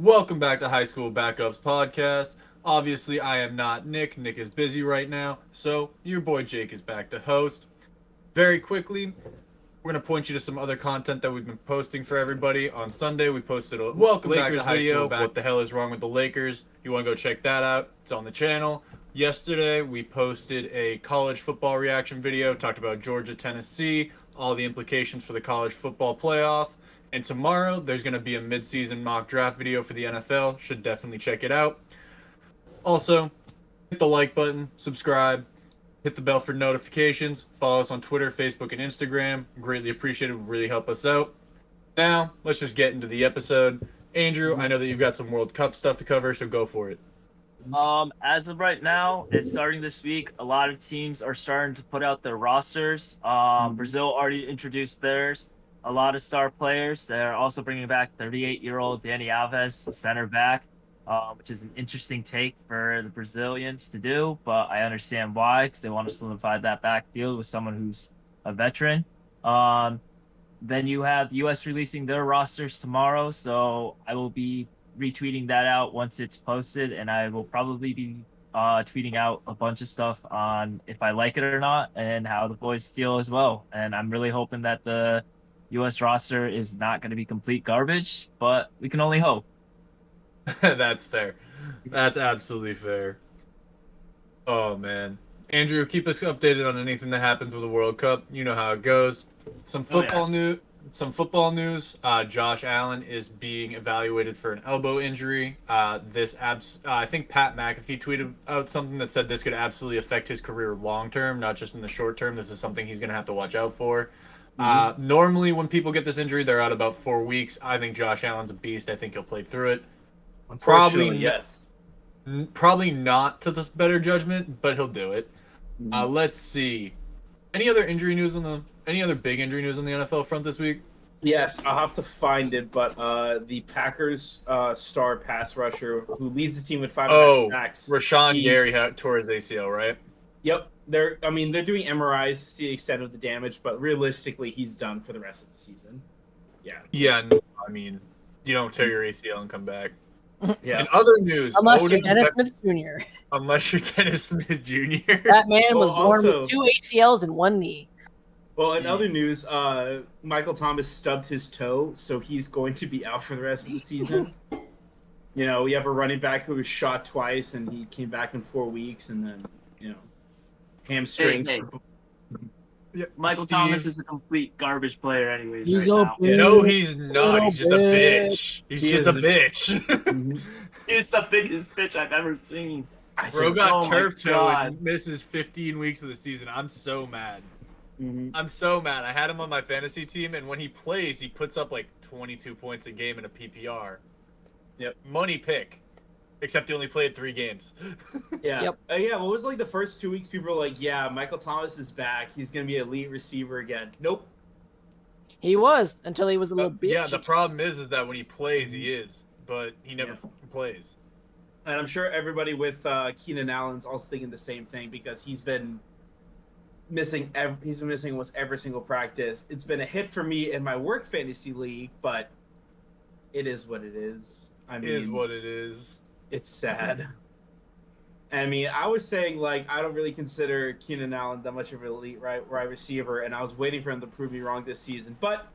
Welcome back to High School Backups Podcast. Obviously, I am not Nick. Nick is busy right now, so your boy Jake is back to host. Very quickly, we're going to point you to some other content that we've been posting for everybody. On Sunday, we posted a Welcome Lakers back to video. What the hell is wrong with the Lakers? You want to go check that out? It's on the channel. Yesterday, we posted a college football reaction video, talked about Georgia, Tennessee, all the implications for the college football playoff. And tomorrow, there's going to be a mid-season mock draft video for the NFL. Should definitely check it out. Also, hit the like button, subscribe, hit the bell for notifications, follow us on Twitter, Facebook, and Instagram. Greatly appreciated, would really help us out. Now, let's just get into the episode. Andrew, I know that you've got some World Cup stuff to cover, so go for it. As of right now, it's starting this week. A lot of teams are starting to put out their rosters. Brazil already introduced theirs. A lot of star players. They're also bringing back 38-year-old Dani Alves, the center back, which is an interesting take for the Brazilians to do, but I understand why, because they want to solidify that backfield with someone who's a veteran. Then you have the U.S. releasing their rosters tomorrow, so I will be retweeting that out once it's posted, and I will probably be tweeting out a bunch of stuff on if I like it or not and how the boys feel as well. And I'm really hoping that the U.S. roster is not going to be complete garbage, but we can only hope. That's fair. That's absolutely fair. Oh, man. Andrew, keep us updated on anything that happens with the World Cup. You know how it goes. Some football news. Josh Allen is being evaluated for an elbow injury. I think Pat McAfee tweeted out something that said this could absolutely affect his career long term, not just in the short term. This is something he's going to have to watch out for. Normally, when people get this injury, they're out about 4 weeks. I think Josh Allen's a beast. I think he'll play through it. Probably yes. Probably not to the better judgment, but he'll do it. Let's see. Any other big injury news on the NFL front this week? Yes, I'll have to find it, but the Packers star pass rusher who leads the team with 5.5 sacks. Rashawn Gary tore his ACL, right? Yep. They're doing MRIs to see the extent of the damage, but realistically, he's done for the rest of the season. Yeah. Yeah, I mean, you don't tear your ACL and come back. Yeah. In other news, unless you're Dennis Smith Jr. Unless you're Dennis Smith Jr. That man was born with 2 ACLs and 1 knee. Well, in other news, Michael Thomas stubbed his toe, so he's going to be out for the rest of the season. You know, we have a running back who was shot twice, and he came back in 4 weeks, and then, hamstrings. Hey. Michael Thomas is a complete garbage player anyways. He's right now. No, he's not. He's just a bitch. He's just a bitch. It's the biggest bitch I've ever seen. Bro got turf toe and misses 15 weeks of the season. I'm so mad. I'm so mad. I had him on my fantasy team, and when he plays, he puts up like 22 points a game in a PPR. Yep. Money pick. Except he only played 3 games. Yeah. Yep. What was like the first 2 weeks? People were like, "Yeah, Michael Thomas is back. He's gonna be an elite receiver again." Nope. He was until he was a little bitch. Yeah, the problem is that when he plays, he is, but he never plays. And I'm sure everybody with Keenan Allen's also thinking the same thing because he's been missing. He's been missing almost every single practice. It's been a hit for me in my work fantasy league, but it is what it is. It is what it is. It's sad. I mean, I was saying, like, I don't really consider Keenan Allen that much of an elite wide receiver, and I was waiting for him to prove me wrong this season. But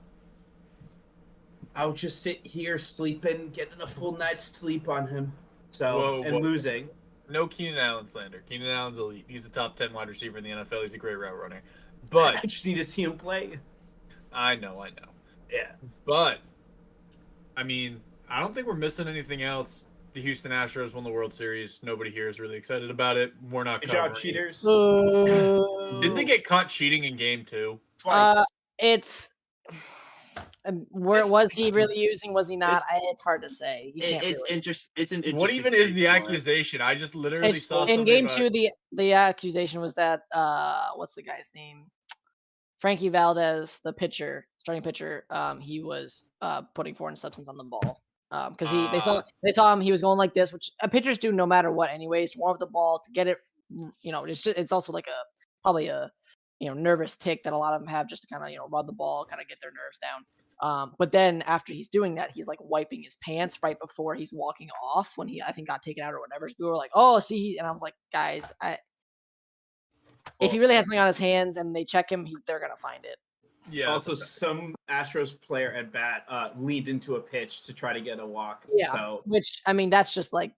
I would just sit here sleeping, getting a full night's sleep on him. Losing. No Keenan Allen slander. Keenan Allen's elite. He's a top 10 wide receiver in the NFL. He's a great route runner. But I just need to see him play. I know. Yeah. But, I mean, I don't think we're missing anything else. The Houston Astros won the World Series. Nobody here is really excited about it. We're not Good covering job, cheaters. Didn't they get caught cheating in Game 2? Twice. Was he really using? Was he not? It's hard to say. It's interesting. What even is the accusation? I just literally saw in Game 2. The accusation was that what's the guy's name? Frankie Valdez, the starting pitcher. He was putting foreign substance on the ball. Because they saw him, he was going like this, which pitchers do no matter what, anyways, to warm up the ball to get it. It's also like probably a nervous tick that a lot of them have just to kind of rub the ball, kind of get their nerves down. But then after he's doing that, he's like wiping his pants right before he's walking off when he I think got taken out or whatever. So we were like, oh, see, and I was like, guys, if he really has something on his hands and they check him, they're gonna find it. Yeah. Also, some Astros player at bat leaned into a pitch to try to get a walk. Yeah, So which I mean, that's just like,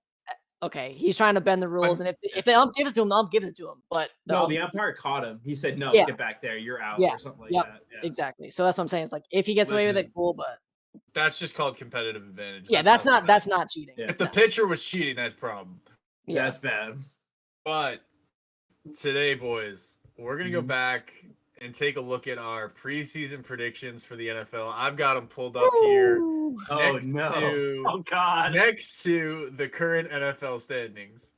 okay, he's trying to bend the rules, and if the ump gives it to him, the ump gives it to him. But the umpire caught him. He said, "No, Yeah. get back there. You're out," Yeah. or something like Yep. that. Yeah. Exactly. So that's what I'm saying. It's like if he gets away with it, Listen, cool. But That's just called competitive advantage. yeah, that's not cheating. Yeah. If the No. pitcher was cheating, that's a problem. Yeah. That's bad. But today, boys, we're gonna go Mhm. back and take a look at our preseason predictions for the NFL. I've got them pulled up here Woo! Oh next no. Oh God. to the current NFL standings.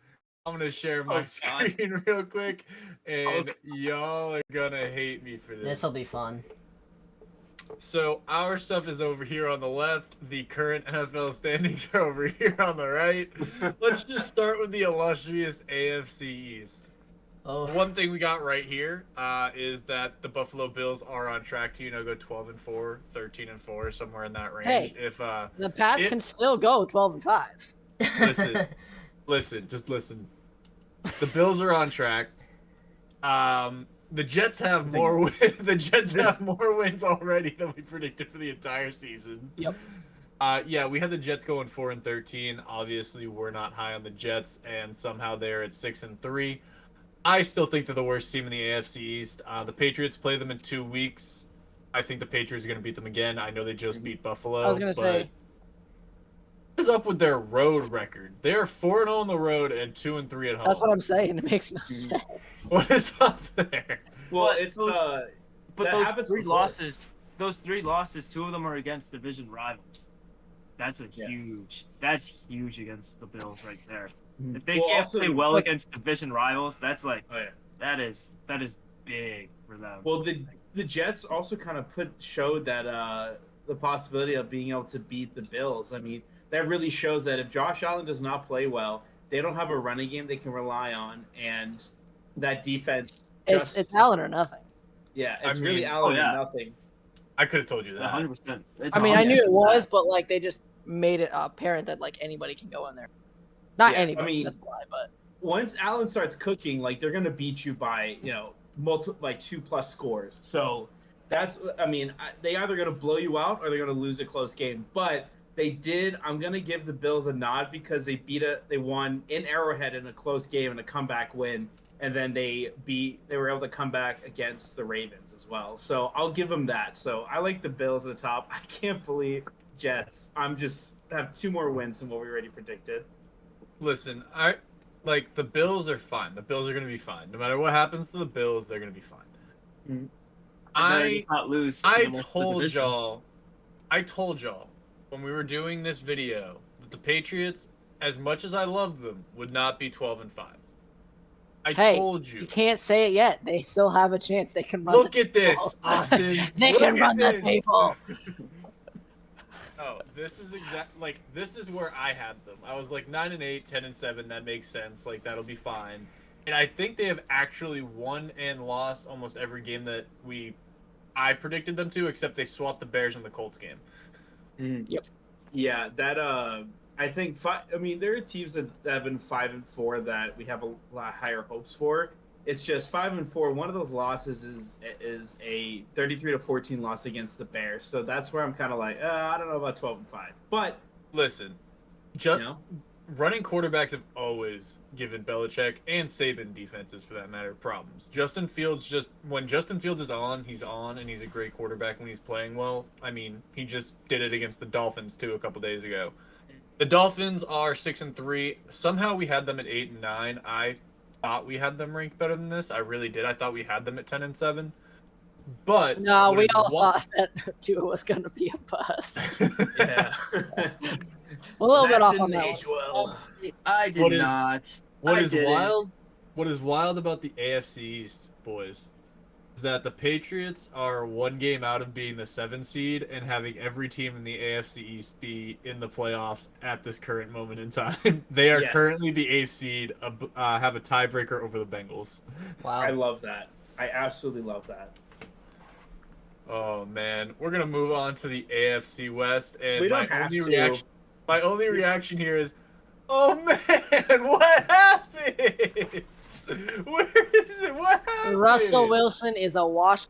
I'm gonna share my Oh, God. screen real quick, and y'all are gonna hate me for this. This'll be fun. So our stuff is over here on the left. The current NFL standings are over here on the right. Let's just start with the illustrious AFC East. Oh, One thing we got right here is that the Buffalo Bills are on track to, go 12-4, 13-4, somewhere in that range. Hey. If The Pats It- can still go 12-5. listen, just listen. The Bills are on track. The Jets have more the Jets have more wins already than we predicted for the entire season. Yep. Yeah, we had the Jets going 4-13. Obviously, we're not high on the Jets, and somehow they're at 6-3. I still think they're the worst team in the AFC East. The Patriots play them in 2 weeks. I think the Patriots are going to beat them again. I know they just beat Buffalo. I was gonna say. What is up with their road record? They're 4-0 on the road and 2-3 at home. That's what I'm saying. It makes no sense. What is up there? Well, But it's those- But that those happens three before. losses, 2 of them are against division rivals. That's Yeah. huge against the Bills right there. Mhm. If they Well, can't also, play well like- against division rivals, that's like Oh yeah. that is big for them. Well, the Jets also kind of showed that the possibility of being able to beat the Bills. I mean, that really shows that if Josh Allen does not play well, they don't have a running game they can rely on, and that defense just It's Allen or nothing. yeah, I it's really mean- Allen Oh, yeah. or nothing. I could have told you that. 100%. I mean, I knew it was, but like they just made it apparent that like anybody can go in there. Not Yeah, I anybody. mean- That's why, but Once Allen starts cooking, like they're gonna beat you by 2+ scores. So that's they either gonna blow you out or they're gonna lose a close game. But they did. I'm gonna give the Bills a nod because they won in Arrowhead in a close game and a comeback win, and then they were able to come back against the Ravens as well. So I'll give them that. So I like the Bills at the top. I can't believe Jets. I'm just have 2 more wins than what we already predicted. Listen, the Bills are fine. The Bills are going to be fine. No matter what happens to the Bills, they're going to be fine. Mhm. I not lose. to the most of the division. I told y'all when we were doing this video that the Patriots, as much as I love them, would not be 12-5. I Hey, told you. you can't say it yet. They still have a chance. They can run. Look the at this, table. Austin. They Look can at run the this. table. Oh, this is this is where I had them. I was like 9-8, 10-7. That makes sense. Like that'll be fine. And I think they have actually won and lost almost every game that I predicted them to, except they swapped the Bears in the Colts game. Yep. Yeah, that I think there are teams that have been 5-4 that we have a lot higher hopes for. It's just 5-4. One of those losses is a 33-14 loss against the Bears. So that's where I'm kind of like, I don't know about 12-5. But Listen, running quarterbacks have always given Belichick and Saban defenses, for that matter, problems. When Justin Fields is on, he's on, and he's a great quarterback when he's playing well. I mean, he just did it against the Dolphins too a couple days ago. The Dolphins are 6-3. Somehow we had them at 8-9. I thought we had them ranked better than this. I really did. I thought we had them at 10-7. But No, what we is all one- thought that Tua was going to be a bust. yeah, A little bit off on that one. well. I did What is- not. What I is didn't. wild? What is wild about the AFC East, boys, is that the Patriots are 1 game out of being the 7 seed and having every team in the AFC East be in the playoffs at this current moment in time. They are Yes. currently the 8th seed, have a tiebreaker over the Bengals. I Wow. love that. I absolutely love that. Oh man, we're gonna move on to the AFC West, and We don't have to. my only reaction here is, oh man, what happened? Where is it? What happened? Russell Wilson is a wash.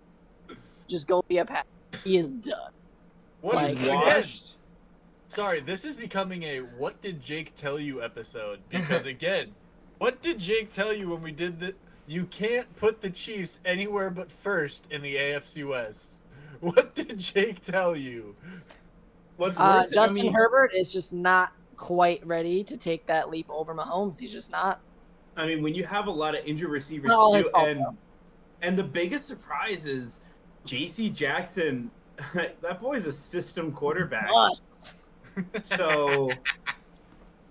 Just go be a Pat. He is done. What is Like- Washed. Sorry, this is becoming a "What did Jake tell you" episode because again, what did Jake tell you when we did the? You can't put the Chiefs anywhere but first in the AFC West. What did Jake tell you? What's worse? Justin Herbert is just not quite ready to take that leap over Mahomes. He's just not. I mean, when you have a lot of injured receivers Not all too, his fault, and the biggest surprise is J.C. Jackson. That boy's a system quarterback. Must. So,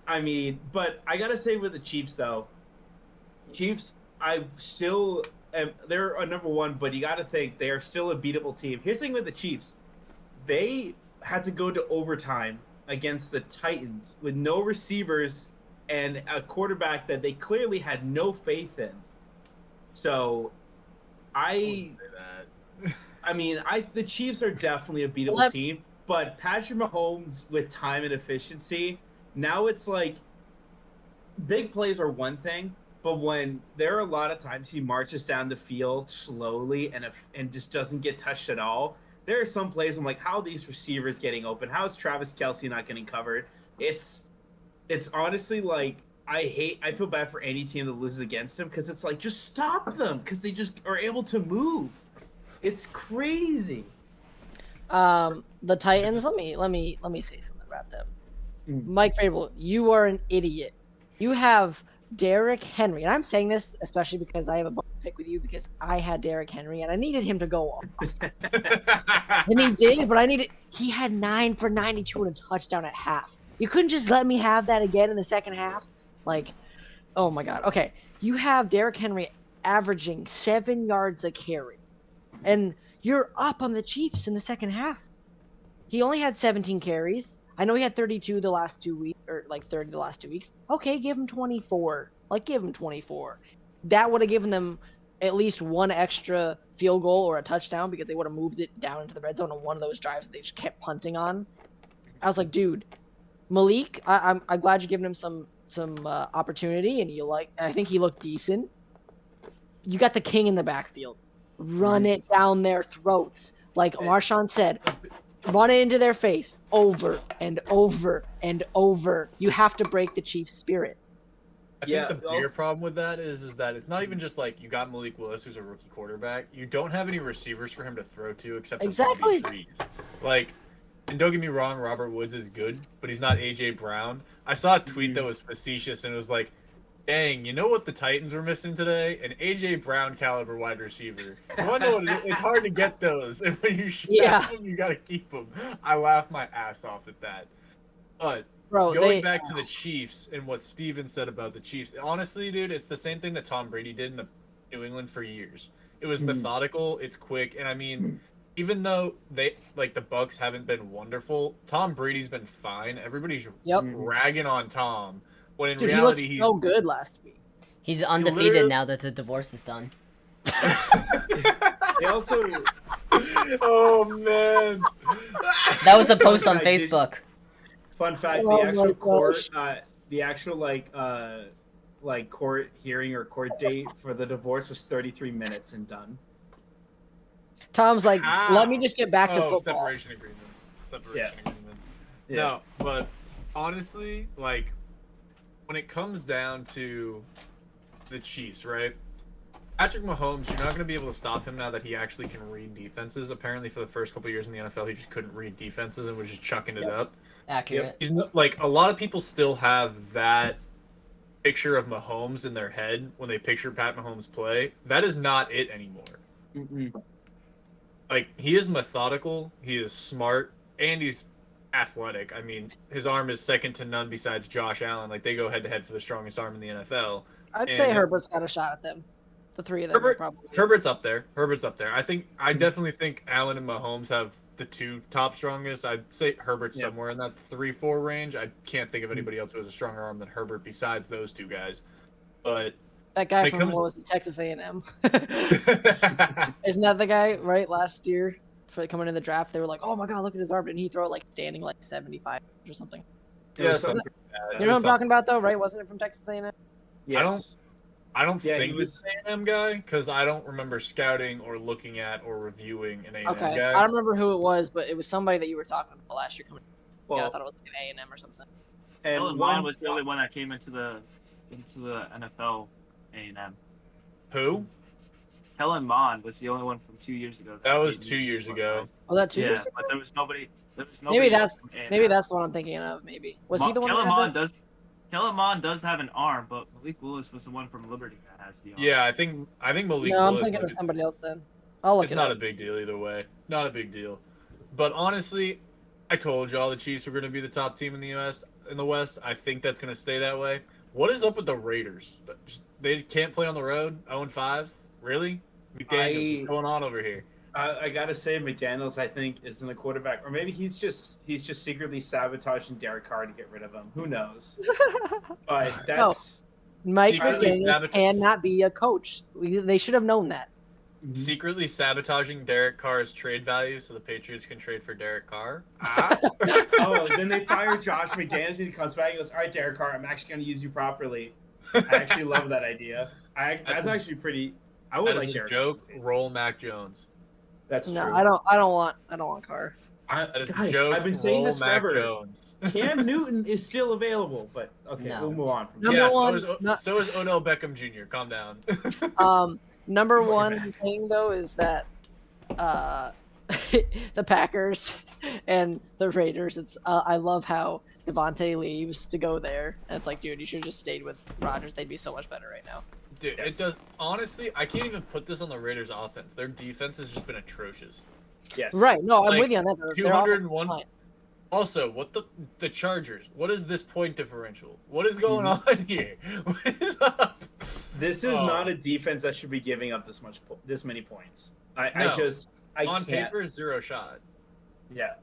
I mean, but I gotta say with the Chiefs though, Chiefs, they're a number one, but you gotta think they are still a beatable team. Here's the thing with the Chiefs, they had to go to overtime against the Titans with no receivers and a quarterback that they clearly had no faith in. So, the Chiefs are definitely a beatable team. But Patrick Mahomes with time and efficiency, now it's like big plays are one thing, but when there are a lot of times he marches down the field slowly and just doesn't get touched at all, there are some plays I'm like, how are these receivers getting open? How is Travis Kelce not getting covered? It's honestly like I feel bad for any team that loses against him because it's like just stop them because they just are able to move. It's crazy. The Titans. Let me say something about them. Mike Vrabel, you are an idiot. You have Derrick Henry, and I'm saying this especially because I have a pick with you because I had Derrick Henry and I needed him to go off. And he did, but he had 9 for 92 and a touchdown at half. You couldn't just let me have that again in the second half? Like, oh my God. Okay, you have Derrick Henry averaging 7 yards a carry, and you're up on the Chiefs in the second half. He only had 17 carries. I know he had 32 the last 2 weeks, or like 30 the last 2 weeks. Okay, give him 24. Give him 24. That would have given them at least one extra field goal or a touchdown because they would have moved it down into the red zone on one of those drives that they just kept punting on. I was like, dude, Malik, I'm glad you're giving him some opportunity, and I think he looked decent. You got the king in the backfield. Run it down their throats. Like Marshawn said, run it into their face over and over and over. You have to break the Chiefs' spirit. I think the bigger problem with that is that it's not even just like you got Malik Willis, who's a rookie quarterback. You don't have any receivers for him to throw to except for Bobby Trees. And don't get me wrong, Robert Woods is good, but he's not A.J. Brown. I saw a tweet that was facetious, and it was like, dang, you know what the Titans were missing today? An A.J. Brown caliber wide receiver. You want to know what it's hard to get those, and when you have them, you got to keep them. I laughed my ass off at that. But going back to the Chiefs and what Steven said about the Chiefs, honestly, dude, it's the same thing that Tom Brady did in New England for years. It was methodical, it's quick, and I mean, even though the Bucs haven't been wonderful, Tom Brady's been fine. Everybody's ragging on Tom. When in reality, he looked so good last week. He's undefeated now that the divorce is done. They also. Oh man, that was a post on Facebook. Fun fact: the actual court hearing or court date for the divorce was 33 minutes and done. Tom's like, let me just get back to football. Separation agreements. Agreements. Yeah. No, but honestly, when it comes down to the Chiefs, right? Patrick Mahomes, you're not going to be able to stop him now that he actually can read defenses. Apparently, for the first couple of years in the NFL, he just couldn't read defenses and was just chucking it up. Accurate. He's not, a lot of people still have that picture of Mahomes in their head when they picture Pat Mahomes play. That is not it anymore. Mm-mm. He is methodical, he is smart, and he's athletic. I mean, his arm is second to none besides Josh Allen. They go head-to-head for the strongest arm in the NFL. I'd say Herbert's got a shot at them. The three of them probably. Herbert's up there. I definitely think Allen and Mahomes have the two top strongest. I'd say Herbert's somewhere in that 3-4 range. I can't think of anybody else who has a stronger arm than Herbert besides those two guys. But that guy from what was it, Texas A&M? Isn't that the guy, right? Last year, for coming in the draft, they were like, "Oh my god, look at his arm!" And he throw it like standing like 75 or something. It was Yeah, something something bad. You know what I'm talking about, though, right? Wasn't it from Texas A&M? Yes. I don't Yeah, he think was- he's an A&M guy because I don't remember scouting or looking at or reviewing an A&M Okay, guy. I don't remember who it was, but it was somebody that you were talking about last year coming. Yeah, I Well, thought it was like an A&M or something. and Kellen one Mond was the only one that came into the NFL A&M. Who? Kellen Mond was the only one from 2 years ago. That was came 2 into years the ago. Oh, that 2 Yeah, years ago? but there was nobody. Maybe that's- from A&M. Maybe that's the one I'm thinking of. Maybe was he the one? Kellen that had Mond does. Kellen Mond does have an arm, but Malik Willis was the one from Liberty that has the arm. Yeah, I think Malik No, I'm Willis. thinking of somebody else then. I'll look It's it not up. a big deal either way. Not a big deal. But honestly, I told y'all the Chiefs were going to be the top team in the West. I think that's going to stay that way. What is up with the Raiders? They can't play on the road. 0-5. Really? McDaniels, what's going on over here? I gotta say, McDaniels, I think, isn't a quarterback, or maybe he's just secretly sabotaging Derek Carr to get rid of him. Who knows? But that's Mike Secretly McDaniels cannot be a coach. They should have known that. Secretly sabotaging Derek Carr's trade value so the Patriots can trade for Derek Carr. oh, then they fire Josh McDaniels and he comes back and goes, "All right, Derek Carr, I'm actually going to use you properly." I actually love that idea. That's actually pretty. I would That like is a Derek. joke. Carr. Roll Mac Jones. That's No, true. I don't want Carr. That is Guys, a joke. I've been saying Roll this Mac forever. Jones. Cam Newton is still available, but okay, No. we'll move on. From Number Yeah, one, so is Odell Beckham Jr. Calm down. Number one thing though is that the Packers and the Raiders. It's I love how Devontae leaves to go there, and it's like, dude, you should have just stayed with Rodgers. They'd be so much better right now. Dude, Yes. it does. Honestly, I can't even put this on the Raiders' offense. Their defense has just been atrocious. Yes. Right? No, I'm Like, with you on that. Their offense is 201. fine. Also, what the Chargers? What is this point differential? What is going Mm-hmm. on here? What is up? This is Oh. not a defense that should be giving up this many points. I No. I On can't. paper, zero shot. Yeah.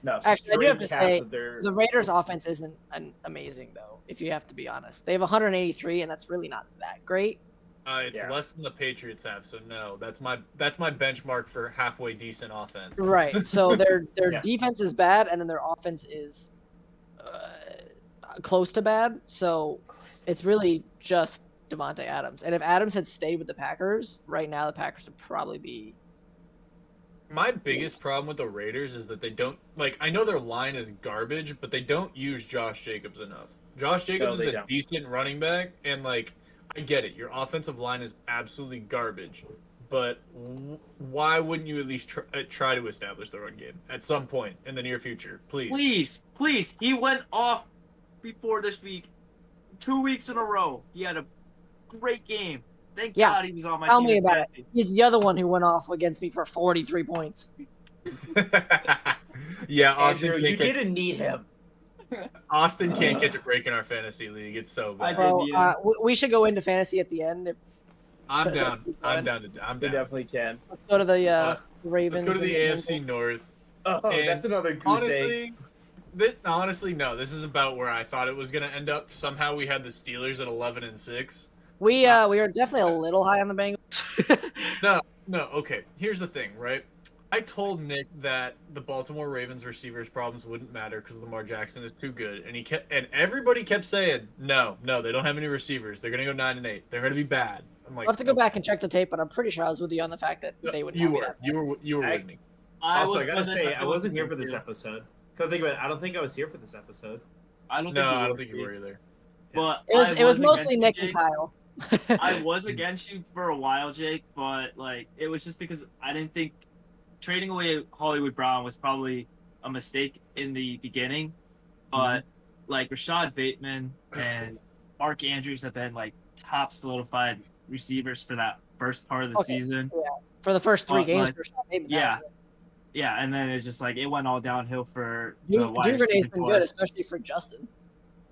No. Actually, I do have to straight cap say, of their- The Raiders' offense isn't amazing though. If you have to be honest, they have 183, and that's really not that great. It's Yeah. less than the Patriots have, so no. That's my benchmark for halfway decent offense. Right. So their Yeah. defense is bad, and then their offense is close to bad. So it's really just Devontae Adams. And if Adams had stayed with the Packers, right now the Packers would probably be. My biggest problem with the Raiders is that they don't I know their line is garbage, but they don't use Josh Jacobs enough. Josh Jacobs they is a don't. decent running back, and I get it. Your offensive line is absolutely garbage, but why wouldn't you at least try to establish the run game at some point in the near future, please? Please. He went off before this week, 2 weeks in a row. He had a great game. Thank Yeah. God he was on my Tell team. me in about it. fantasy. He's the other one who went off against me for 43 points. Yeah, Austin Andrew, you can't, didn't need him. Austin can't catch a break in our fantasy league. It's so I bad. did. Bro, need him. we should go into fantasy at the end. I'm down. I'm down. You Let's definitely can. Go to the Ravens. go to the and- AFC North. Oh, And that's another goose egg. Honestly, no. This is about where I thought it was gonna end up. Somehow we had the Steelers at 11-6. We are definitely a little high on the Bengals. No, okay. Here's the thing, right? I told Nick that the Baltimore Ravens receivers problems wouldn't matter because Lamar Jackson is too good, and everybody kept saying, no, they don't have any receivers. They're gonna go 9-8. They're gonna be bad. I'm like, I'll have to go back and check the tape, but I'm pretty sure I was with you on the fact that they would. You not be were, that bad. you were I- with me. Also, I was gotta with it, say, but I wasn't here for with this you. episode. Come think about it, I don't think I was here for this episode. I don't No, think I don't think you were either. But It was I mostly against Nick you, and Jake. Kyle. I was against you for a while, Jake, but it was just because I didn't think trading away Hollywood Brown was probably a mistake in the beginning. But Rashad Bateman and Mark Andrews have been top solidified receivers for that first part of the Okay. season. For the first 3 But, games, like, for Sean Bateman, that yeah. was it. Yeah, and then it's just it went all downhill for the wide Duvernay's receiver been core. good, especially for Justin.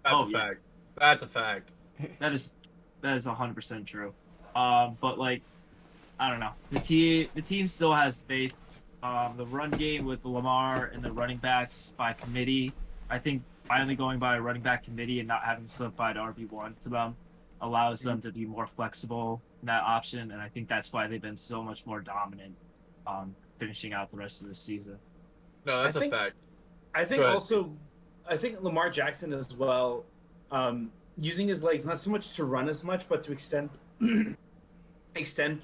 That's Oh, a yeah. fact. That's a fact. That is 100% true. But I don't know. The team still has faith. The run game with Lamar and the running backs by committee. I think finally going by a running back committee and not having solidified RB1 for them allows them to be more flexible in that option, and I think that's why they've been so much more dominant finishing out the rest of the season. No, that's I a think- fact. I think Go ahead. also, I think Lamar Jackson as well, using his legs not so much to run as much, but to extend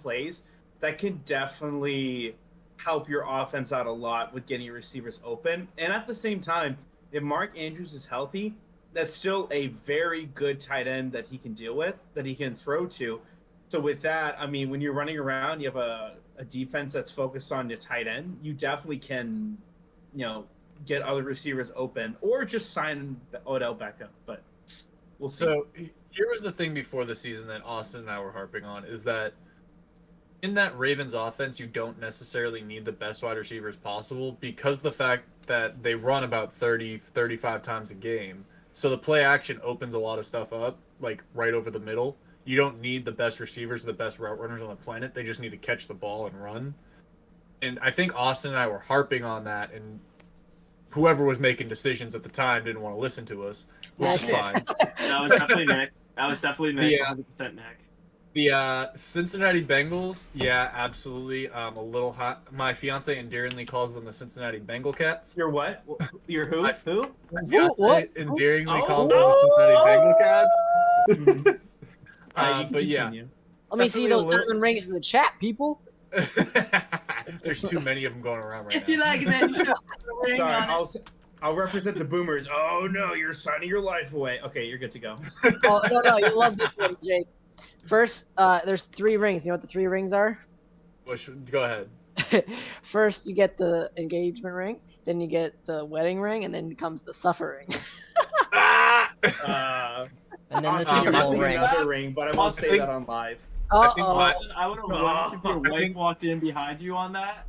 plays. That can definitely help your offense out a lot with getting your receivers open. And at the same time, if Mark Andrews is healthy, that's still a very good tight end that he can deal with, that he can throw to. So with that, I mean, when you're running around, you have a defense that's focused on your tight end. You definitely can, get other receivers open or just sign Odell Beckham. But we'll see. So here was the thing before the season that Austin and I were harping on is that in that Ravens offense, you don't necessarily need the best wide receivers possible because the fact that they run about 30, 35 times a game. So the play action opens a lot of stuff up, like right over the middle. You don't need the best receivers or the best route runners on the planet. They just need to catch the ball and run. And I think Austin and I were harping on that, and whoever was making decisions at the time didn't want to listen to us, which is fine. That was definitely Nick. That was definitely Nick. Yeah. 100% Nick. The Cincinnati Bengals, yeah, absolutely. A little hot. My fiance endearingly calls them the Cincinnati Bengal Cats. You're what? You're who? I- Who? My Who? fiance What? endearingly Oh. calls them the Cincinnati Bengal Cats. You can But yeah, continue. Let me see Definitely a those little- diamond rings in the chat, people. there's too many of them going around right If you now. like it, man, you should put a ring Sorry, on it. I'll represent the boomers. Oh no, you're signing your life away. Okay, you're good to go. Oh, no, you love this one, Jake. First, there's 3 rings. You know what the 3 rings are? Go ahead. First, you get the engagement ring, then you get the wedding ring, and then comes the suffering. Ah! And then the I'll Super say Bowl ring. another ring, but I won't say think- that on live. Uh think oh. my- I would have laughed if your wife walked in behind you on that.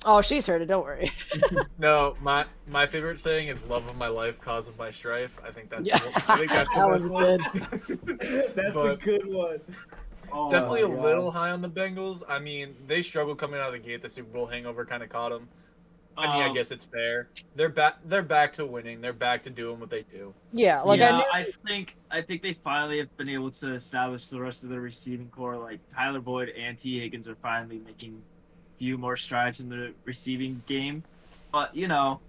Oh, she's heard it. Don't worry. No, my favorite saying is "love of my life, cause of my strife." I think that's. Yeah. I think that's the That best was one. That's a But- good one. Oh, Definitely a my God. little high on the Bengals. I mean, they struggled coming out of the gate. The Super Bowl hangover kind of caught them. I mean, I guess it's fair. They're back. They're back to winning. They're back to doing what they do. Yeah, like yeah, I knew. I think they finally have been able to establish the rest of the receiving core. Like Tyler Boyd and T. Higgins are finally making a few more strides in the receiving game. But Jamar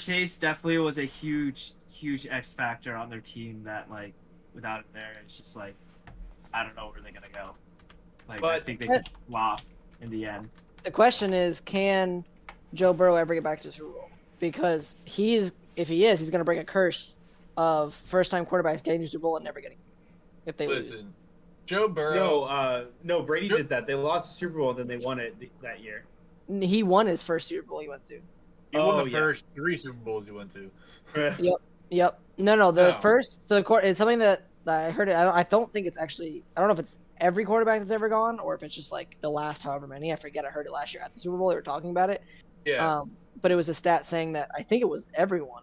Chase definitely was a huge X factor on their team. That like without him there, it's just like I don't know where they're gonna go. Like I But- think they could flop in the end. The question is, can Joe Burrow ever get back to the Super Bowl? Because if he is, he's going to bring a curse of first-time quarterbacks getting to the Super Bowl and never getting it if they Listen, Joe Burrow. No, Brady did that. They lost the Super Bowl, and then they won it that year. lose. He won his first Super Bowl he went to. He won Oh, the yeah. first 3 Super Bowls he went to. Yep. No. The No. first. So it's something that I heard. I don't think it's actually. I don't know if it's every quarterback that's ever gone, or if it's just like the last however many. I forget. I heard it last year at the Super Bowl. They were talking about it. Yeah. But it was a stat saying that I think it was everyone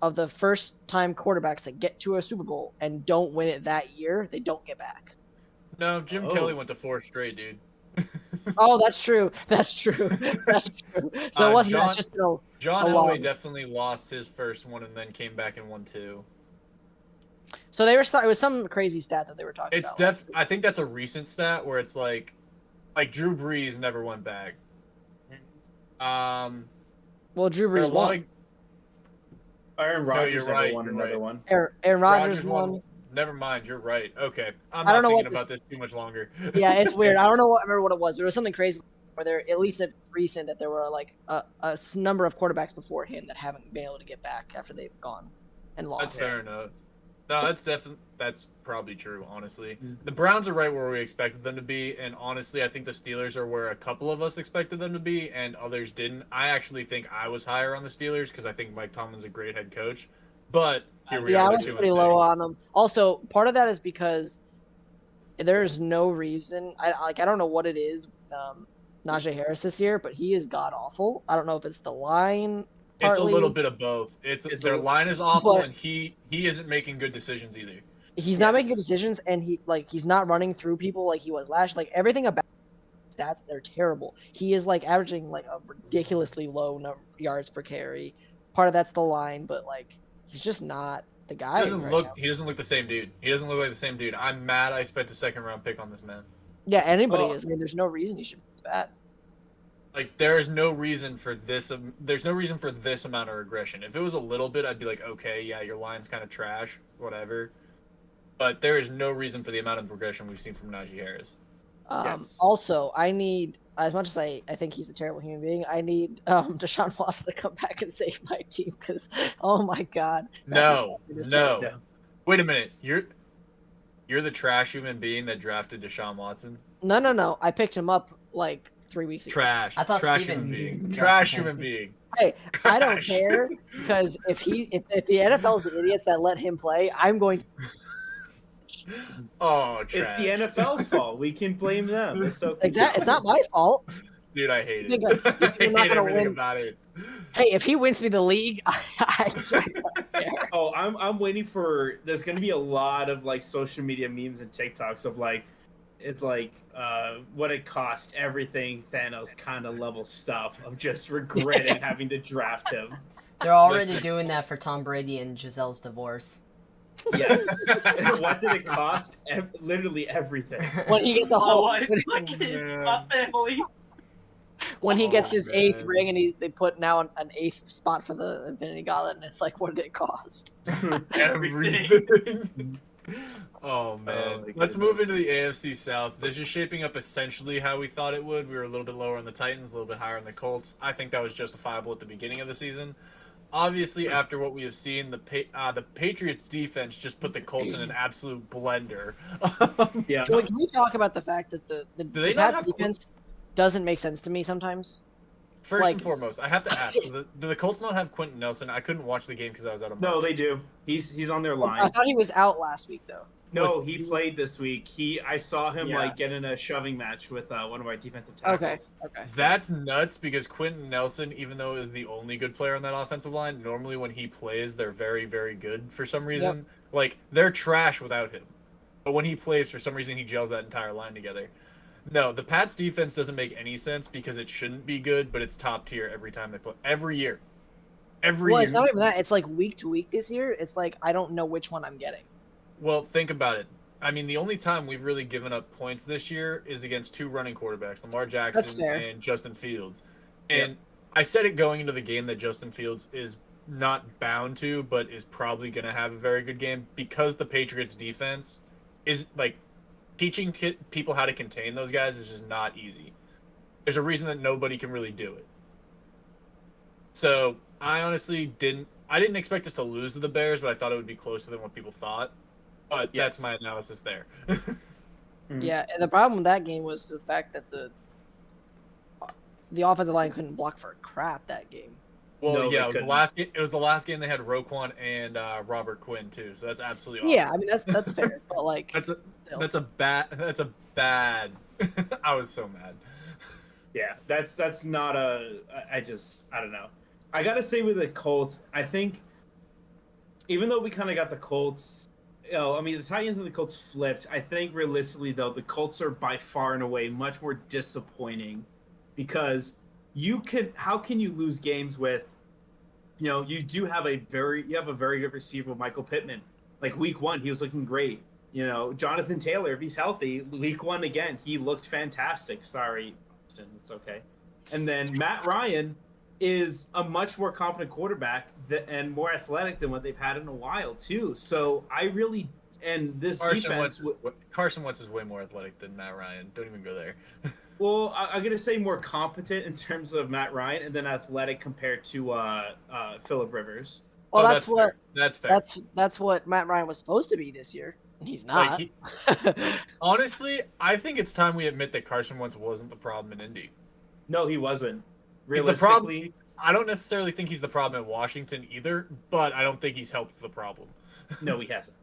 of the first-time quarterbacks that get to a Super Bowl and don't win it that year, they don't get back. No, Jim Oh. Kelly went to 4 straight, dude. Oh, that's true. That's true. That's true. So it wasn't. That's John- just John A Elway lot. definitely lost his first one and then came back and won 2. So they were. It was some crazy stat that they were talking It's about. I think that's a recent stat where it's like Drew Brees never went back. Well, Drew There are Brees a lot won. of Aaron Rodgers you're never right, won you're another right. one. Aaron Rodgers won. Never mind, you're right. Okay, I'm I not don't know thinking what about this- this too much longer. Yeah, it's weird. I don't know remember what it was, but it was something crazy. Where there, at least it's recent, that there were like a number of quarterbacks before him that haven't been able to get back after they've gone and lost. That's fair enough. No, that's probably true, honestly. Mm. The Browns are right where we expected them to be, and honestly, I think the Steelers are where a couple of us expected them to be, and others didn't. I actually think I was higher on the Steelers because I think Mike Tomlin's a great head coach. But here we Yeah, are. I with was 2 and pretty 6. low on them. Also, part of that is because there's no reason. I don't know what it is with Najee Harris this year, but he is god awful. I don't know if it's the line. It's a partly. little bit of both. It's a Their little- line is awful, But- and he isn't making good decisions either. He's not making Yes. good decisions, and he's not running through people like he was last. Like everything about stats, they're terrible. He is like averaging like a ridiculously low yards per carry. Part of that's the line, but like he's just not the guy. He doesn't right look. now. He doesn't look the same dude. He doesn't look like the same dude. I'm mad. I spent a 2nd round pick on this man. Yeah, anybody Well- is. I mean, there's no reason he should be bad. Like there is no reason for this. There's no reason for this amount of regression. If it was a little bit, I'd be like, okay, yeah, your line's kind of trash, whatever. But there is no reason for the amount of regression we've seen from Najee Harris. Yes. Also, I need, as much as I think he's a terrible human being, I need Deshaun Watson to come back and save my team because, oh my God. No, Matthew Stafford is no. terrible. Wait a minute. You're the trash human being that drafted Deshaun Watson. No. I picked him up like 3 weeks ago. Trash. I thought trash Steven human being. drafted Trash him. human being. Hey, I don't Trash. care because if the NFL's the idiots that let him play, I'm going to. Oh, It's trash. the NFL's fault. We can blame them. It's okay. Exactly. It's not my fault. Dude, I hate You it. think I you're not hate gonna everything win? about it. Hey, if he wins me the league, I don't care. Oh, I'm waiting for. There's gonna be a lot of like social media memes and TikToks of like, it's like what it cost, everything Thanos kind of level stuff of just regretting having to draft him. They're already Listen. doing that for Tom Brady and Giselle's divorce. Yes. And what did it cost? Literally everything. When he gets a My whole, wife, my kids, man. my family. when he gets Oh, his 8th man. ring and they put now an 8th spot for the Infinity Gauntlet, and it's like, what did it cost? Everything. Oh man. my Let's move goodness. into the AFC South. This is shaping up essentially how we thought it would. We were a little bit lower on the Titans, a little bit higher on the Colts. I think that was justifiable at the beginning of the season. Obviously, after what we have seen, the Patriots defense just put the Colts in an absolute blender. Yeah. Can we talk about the fact that the they not Pats have defense doesn't make sense to me sometimes? First Like- and foremost, I have to ask: do the Colts not have Quentin Nelson? I couldn't watch the game because I was out of. No, they do. He's on their I line. thought he was out last week though. No, he played this week. I saw him Yeah. like get in a shoving match with one of our defensive Okay. tackles. Okay. That's nuts because Quentin Nelson, even though is the only good player on that offensive line, normally when he plays, they're very, very good for some reason. Like, they're trash without him. But when he plays, for some reason, he gels that entire line together. No, the Pats defense doesn't make any sense because it shouldn't be good, but it's top tier every time they play. Every year. Well, it's not even that. It's like week to week this year. It's like I don't know which one I'm getting. Well, think about it. I mean, the only time we've really given up points this year is against two running quarterbacks, Lamar Jackson fair. and Justin Fields. And I said it going into the game that Justin Fields is not bound to, but is probably going to have a very good game because the Patriots defense is like teaching people how to contain those guys is just not easy. There's a reason that nobody can really do it. So I honestly didn't expect us to lose to the Bears, but I thought it would be closer than what people thought. But that's my analysis there. Yeah, and the problem with that game was the fact that the offensive line couldn't block for crap that game. Well, No, yeah, they it was couldn't. the last game they had Roquan and Robert Quinn too. So that's absolutely awful. Yeah, I mean that's fair, but like That's a still. bad. I was so mad. Yeah, that's not a. I don't know. I gotta say with the Colts, I think even though we kind of got the Colts, I mean the Titans and the Colts flipped. I think realistically though, the Colts are by far and away much more disappointing because how can you lose games with, you have a very good receiver with Michael Pittman. Like week 1, he was looking great. Jonathan Taylor, if he's healthy, week 1 again, he looked fantastic. Sorry, Austin, it's okay. And then Matt Ryan is a much more competent quarterback and more athletic than what they've had in a while too. So this defense. Carson Wentz is way more athletic than Matt Ryan. Don't even go there. Well, I'm gonna say more competent in terms of Matt Ryan, and then athletic compared to Phillip Rivers. Well, Oh, that's what that's fair. that's what Matt Ryan was supposed to be this year, and he's not. Honestly, I think it's time we admit that Carson Wentz wasn't the problem in Indy. No, he wasn't. He's the problem. Realistically, I don't necessarily think he's the problem in Washington either, but I don't think he's helped the problem. no, he hasn't.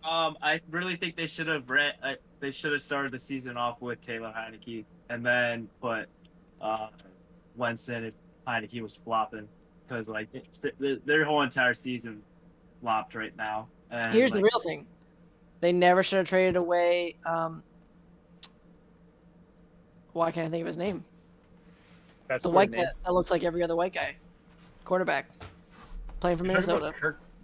I really think they should have started the season off with Taylor Heineke and then put Wentz in if Heineke was flopping because their whole entire season flopped right now. And, Here's the real thing: they never should have traded away. Why can't I think of his name? That's The a white weird guy name. that looks like every other white guy, quarterback, playing for Minnesota.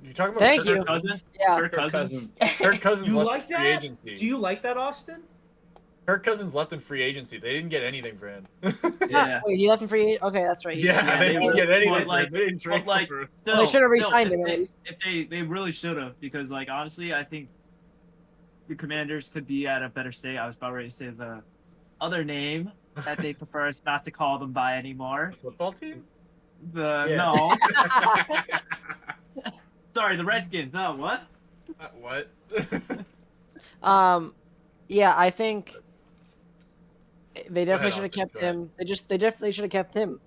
You talking about Thank Kirk you. Cousins. Yeah, Kirk Cousins. Kirk Cousins You left like free that? agency. Do you like that, Austin? Kirk Cousins left in free agency. They didn't get anything for him. Yeah. Wait, he left him free. Okay, that's right. Yeah, they didn't get anything for him. They didn't trade for him. Well, they should have re-signed him if at they- least. If they really should have, because like honestly, I think the Commanders could be at a better state. I was about ready to say the other name that they prefer us not to call them by anymore. Football team? No, sorry, the Redskins. Oh, what? What? Yeah, I think they definitely ahead, should have Austin, kept go ahead. him. They definitely should have kept him.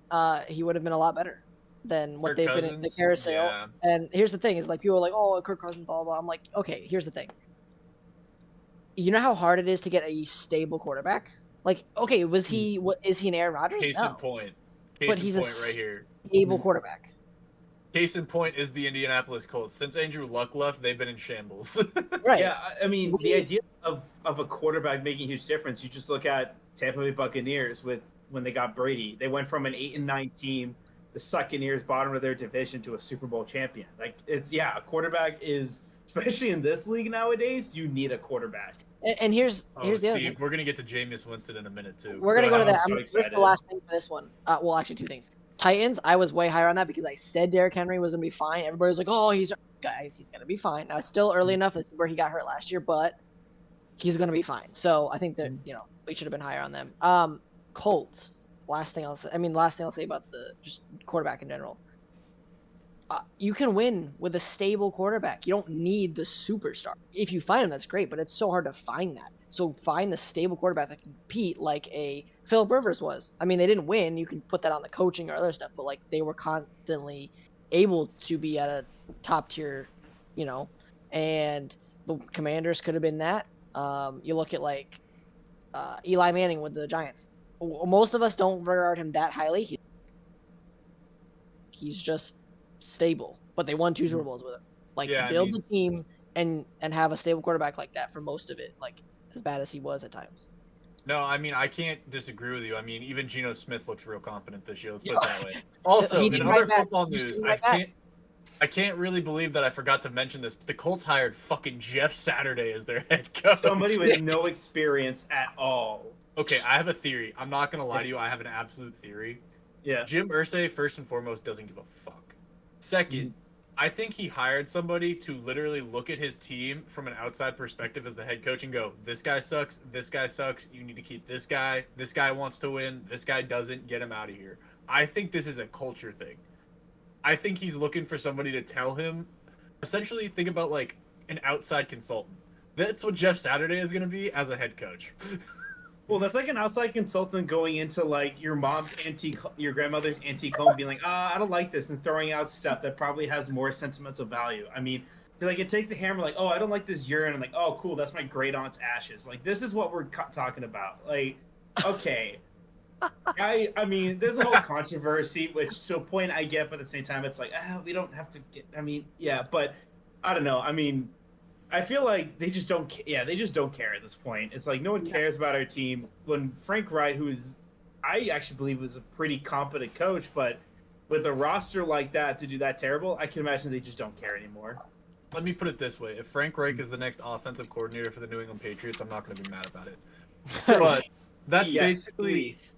He would have been a lot better than what Kirk they've been in the Cousins? carousel. Yeah. And here's the thing: is like people are like, "Oh, Kirk Cousins, blah blah." Blah. I'm like, okay, here's the thing. You know how hard it is to get a stable quarterback? Like, okay, was he? What is he an Aaron Rodgers? Case No, in point. but Case in he's point a right here. stable quarterback. Case in point is the Indianapolis Colts. Since Andrew Luck left, they've been in shambles. Right. Yeah, I mean, the idea of a quarterback making a huge difference. You just look at Tampa Bay Buccaneers when they got Brady. They went from an 8-9 team, the Succaneers, bottom of their division, to a Super Bowl champion. Like a quarterback is, especially in this league nowadays, you need a quarterback. And here's Oh, the other Steve, thing. we're gonna get to Jameis Winston in a minute too. We're gonna go to ahead, that. I'm so This is the excited. last thing for this one. Well, actually, two things. Titans, I was way higher on that because I said Derrick Henry was gonna be fine. Everybody was like, "Oh, he's gonna be fine." Now it's still early enough. This is where he got hurt last year, but he's gonna be fine. So I think that we should have been higher on them. Colts. Last thing I'll say about the just quarterback in general. You can win with a stable quarterback. You don't need the superstar. If you find him, that's great, but it's so hard to find that. So find the stable quarterback that can compete like a Philip Rivers was. I mean, they didn't win. You can put that on the coaching or other stuff, but like they were constantly able to be at a top tier, and the Commanders could have been that. You look at like Eli Manning with the Giants. Most of us don't regard him that highly. He's just stable, but they won 2 Super Bowls with him. Like build the team and have a stable quarterback like that for most of it. Like as bad as he was at times. No, I mean I can't disagree with you. I mean even Geno Smith looks real competent this year. Let's put it that way. Also, He in did other right back. football He's news, doing right back. I can't really believe that I forgot to mention this. But the Colts hired fucking Jeff Saturday as their head coach. Somebody with no experience at all. Okay, I have a theory. I'm not gonna lie to you. I have an absolute theory. Yeah. Jim Irsay, first and foremost, doesn't give a fuck. Second, I think he hired somebody to literally look at his team from an outside perspective as the head coach and go, this guy sucks, you need to keep this guy wants to win, this guy doesn't, get him out of here. I think this is a culture thing. I think he's looking for somebody to tell him, essentially think about like an outside consultant. That's what Jeff Saturday is going to be as a head coach. Well, that's like an outside consultant going into like your mom's antique, your grandmother's antique home, being like, I don't like this, and throwing out stuff that probably has more sentimental value. I mean, like it takes a hammer, like, I don't like this urine, and like, oh, cool, that's my great aunt's ashes. Like this is what we're talking about. Like, okay, I mean, there's a whole controversy, which to a point I get, but at the same time, it's like, we don't have to get. I mean, yeah, but I don't know. I mean. I feel like they just don't. They just don't care at this point. It's like no one cares about our team. When Frank Wright, who is, I actually believe was a pretty competent coach, but with a roster like that to do that terrible, I can imagine they just don't care anymore. Let me put it this way: if Frank Reich is the next offensive coordinator for the New England Patriots, I'm not going to be mad about it. But that's Yes, basically Please.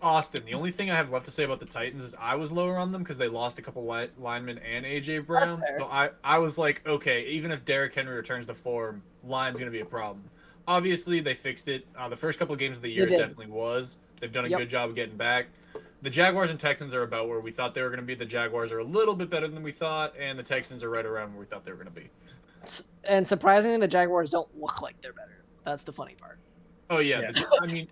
Austin. The only thing I have left to say about the Titans is I was lower on them because they lost a couple linemen and AJ Brown. fair. So I was like, okay, even if Derrick Henry returns to form, line's going to be a problem. Obviously, they fixed it. The first couple of games of the year They it did. definitely was. They've done a Yep. good job of getting back. The Jaguars and Texans are about where we thought they were going to be. The Jaguars are a little bit better than we thought, and the Texans are right around where we thought they were going to be. And surprisingly, the Jaguars don't look like they're better. That's the funny part. Oh yeah, I mean,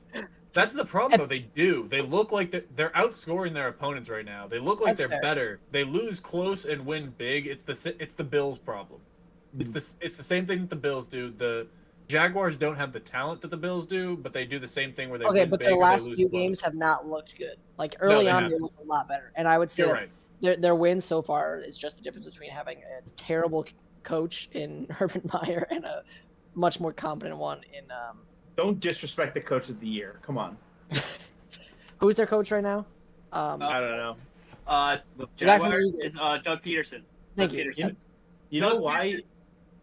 that's the problem though. They do. They look like they're outscoring their opponents right now. They look like That's they're fair. better. They lose close and win big. It's the Bills' problem. It's the same thing that the Bills do. The Jaguars don't have the talent that the Bills do, but they do the same thing where they Okay, win but big their or they last lose few close. games have not looked good. Like early they on, they haven't. looked a lot better. And I would say You're that's right. their win so far is just the difference between having a terrible coach in Urban Meyer and a much more competent one in. Don't disrespect the coach of the year. Come on. Who's their coach right now? I don't know. The The guy from the Jaguars Eagles. is Doug Peterson. Thank Doug you. Peterson. You know Doug why? Peterson-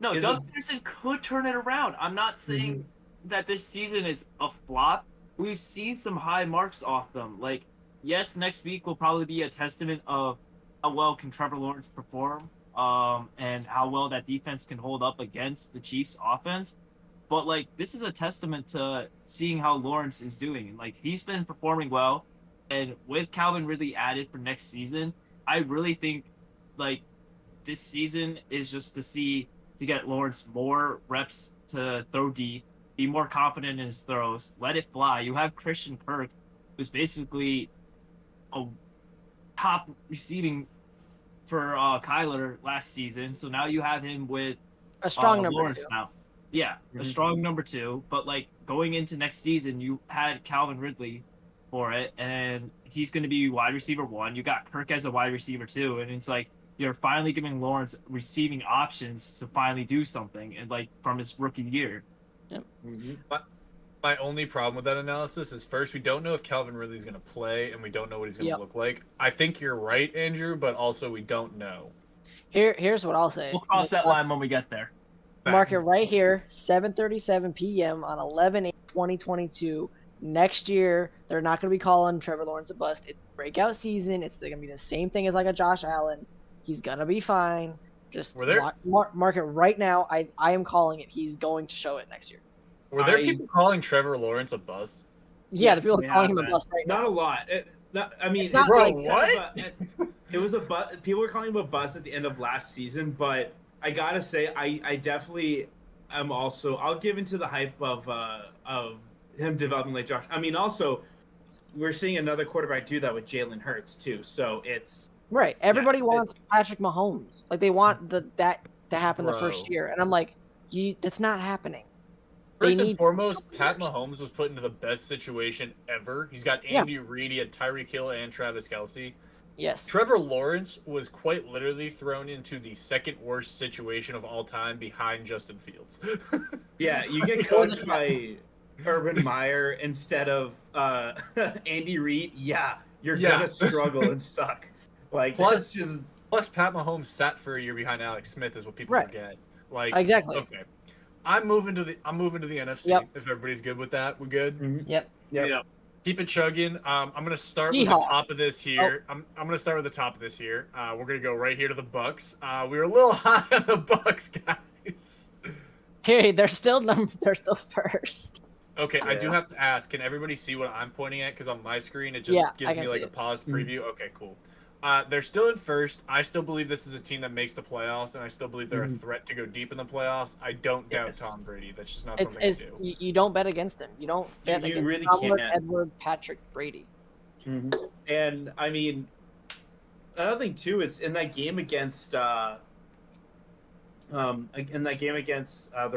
No, Is Doug Peterson could turn it around. I'm not saying that this season is a flop, we've seen some high marks off them. Like, yes, next week will probably be a testament of how well can Trevor Lawrence perform, and how well that defense can hold up against the Chiefs' offense. But like, this is a testament to seeing how Lawrence is doing. Like, he's been performing well, and with Calvin Ridley added for next season, I really think like this season is just to get Lawrence more reps to throw deep, be more confident in his throws, let it fly. You have Christian Kirk, who's basically a top receiving for Kyler last season. So now you have him with A strong number Lawrence 2. now. Yeah, a strong number 2. But like going into next season, you had Calvin Ridley for it, and he's going to be wide receiver 1. You got Kirk as a wide receiver 2, and it's like you're finally giving Lawrence receiving options to finally do something, and like from his rookie year. My only problem with that analysis is, first, we don't know if Calvin Ridley is going to play, and we don't know what he's going to look like. I think you're right, Andrew, but also we don't know. Here's what I'll say. We'll cross that line when we get there. Mark it right here, 7:37 p.m. on 11/8/2022. Next year, they're not going to be calling Trevor Lawrence a bust. It's a breakout season. It's going to be the same thing as like a Josh Allen. He's going to be fine. Just mark it right now. I am calling it. He's going to show it next year. Were there people calling Trevor Lawrence a bust? Yeah, the people are calling him a bust right now. Not a lot. I mean, It's not bro, like what? It was a bust. People were calling him a bust at the end of last season, but I gotta say, I definitely am also. I'll give into the hype of him developing like Josh. I mean, also, we're seeing another quarterback do that with Jalen Hurts too. So it's right. Everybody wants Patrick Mahomes. Like they want that to happen the first Bro. year, and I'm like, that's not happening. First and foremost, Pat Mahomes was put into the best situation ever. He's got Andy Reid, he had Tyreek Hill, and Travis Kelce. Yes. Trevor Lawrence was quite literally thrown into the second worst situation of all time behind Justin Fields. Yeah, you get coached by Urban Meyer instead of Andy Reid. Yeah, you're gonna struggle and suck. Like plus Pat Mahomes sat for a year behind Alex Smith is what people forget. Like exactly. Okay. I'm moving to the NFC. If everybody's good with that, we're good. Mm-hmm. Yep. Keep it chugging. I'm gonna start with the top of this here. I'm gonna start with the top of this here. We're gonna go right here to the Bucks. We were a little high on the Bucks, guys. Hey, they're still first. Okay, I do have to ask. Can everybody see what I'm pointing at? Because on my screen it just gives me like a paused preview. Okay, cool. They're still in first. I still believe this is a team that makes the playoffs, and I still believe they're a threat to go deep in the playoffs. I don't doubt Tom Brady. That's just not something to do. You don't bet against him. You don't bet against really Tomlin, can't. Edward, Patrick, Brady. Mm-hmm. And I mean, another thing too is in that game against the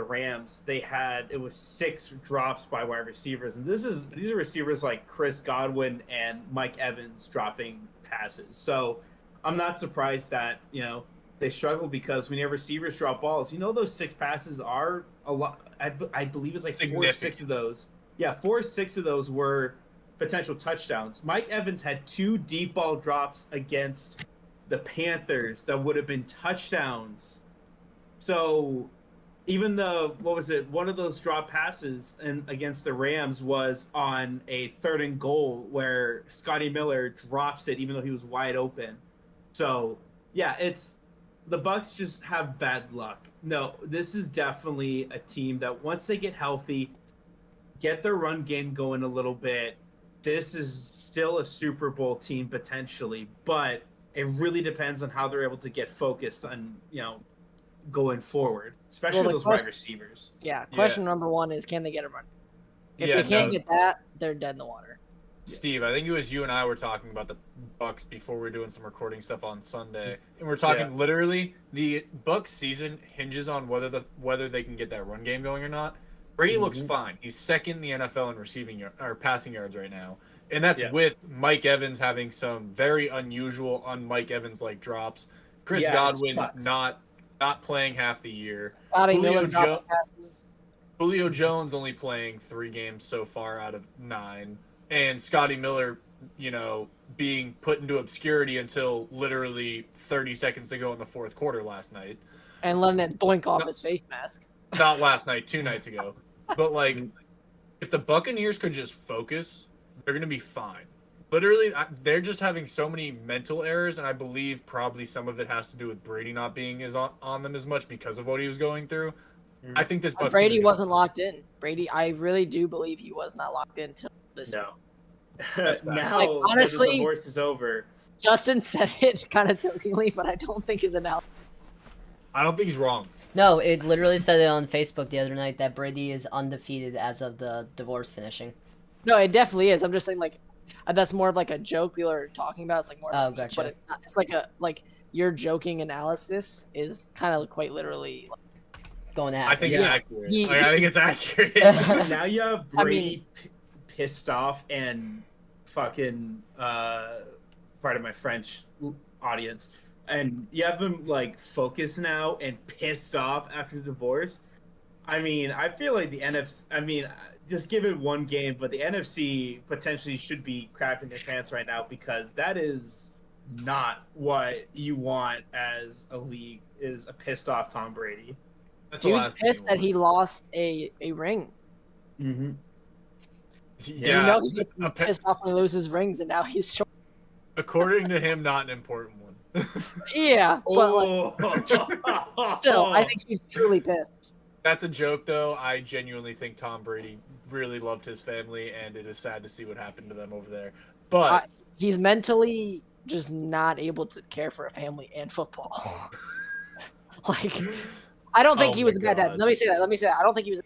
Rams, it was 6 drops by wide receivers, and these are receivers like Chris Godwin and Mike Evans dropping passes. So I'm not surprised that they struggle, because when you have receivers drop balls, those 6 passes are a lot. I believe it's like 4 or 6 of those. Yeah, 4 or 6 of those were potential touchdowns. Mike Evans had 2 deep ball drops against the Panthers that would have been touchdowns. So even one of those drop passes against the Rams was on a 3rd and goal where Scotty Miller drops it even though he was wide open. So yeah, the Bucks just have bad luck. No, this is definitely a team that once they get healthy, get their run game going a little bit, this is still a Super Bowl team potentially, but it really depends on how they're able to get focused on, going forward, especially those wide receivers. Yeah. Question number 1 is, can they get a run? If they can't get that, they're dead in the water. Steve, I think it was you and I were talking about the Bucks before we were doing some recording stuff on Sunday, and we're talking literally the Bucks season hinges on whether they can get that run game going or not. Brady looks fine. He's second in the NFL in receiving or passing yards right now, and that's with Mike Evans having some very unusual Mike Evans like drops. Chris Godwin not playing half the year. Julio Jones only playing 3 games so far out of 9. And Scotty Miller, being put into obscurity until literally 30 seconds to go in the 4th quarter last night. And letting it doink off his face mask. Not last night, 2 nights ago. But like, if the Buccaneers could just focus, they're gonna be fine. Literally, they're just having so many mental errors, and I believe probably some of it has to do with Brady not being on them as much because of what he was going through. I think this Bucs team Brady is wasn't locked in. Brady, I really do believe he was not locked in until this. No. That's bad. Now Like, that honestly- the divorce is over. Justin said it kind of jokingly, but I don't think his analysis. I don't think he's wrong. No, it literally said it on Facebook the other night that Brady is undefeated as of the divorce finishing. No, it definitely is. I'm just saying, like, that's more of like a joke people are talking about. It's like more. Oh, of a meme, gotcha. But it's not. It's like your joking analysis is kind of quite literally. Going to I happen. think Yeah. it's accurate. He- Like, I think it's accurate. Now you have I Brady pissed off and fucking part of my French audience, and you have him like focused now and pissed off after the divorce. I mean, I feel like the NFC. I mean, just give it one game, but the NFC potentially should be crapping their pants right now because that is not what you want as a league. Is a pissed off Tom Brady. That's the Dude's last thing pissed you that want. he lost a ring. Mm-hmm. Yeah, You know he gets appa- pissed off when he loses rings, and now he's short. according to him, not an important one. Yeah, but like, Oh, still, I think he's truly pissed. That's a joke, though. I genuinely think Tom Brady really loved his family, and it is sad to see what happened to them over there. But He's mentally just not able to care for a family and football. Like, I don't think Oh he was a my bad dad. God. Let me say that. I don't think he was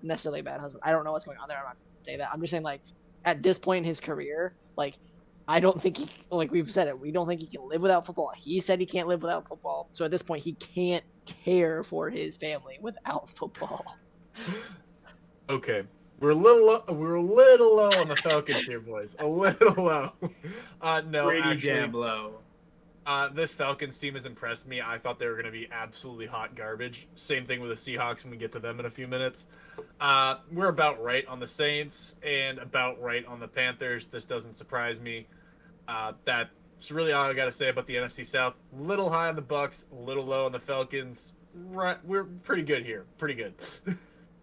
necessarily a bad husband. I don't know what's going on there. I'm not gonna say that. I'm just saying, like, at this point in his career, like, I don't think he, like we've said it, we don't think he can live without football. He said he can't live without football. So at this point, he can't care for his family without football. okay, we're a little low on the Falcons here, boys. A little low. No, Brady actually, Jamblo. this Falcons team has impressed me. I thought they were going to be absolutely hot garbage. Same thing with the Seahawks when we get to them in a few minutes. We're about right on the Saints and about right on the Panthers. This doesn't surprise me. That's really all I got to say about the NFC South. Little high on the Bucks, a little low on the Falcons. Right, we're pretty good here. Pretty good.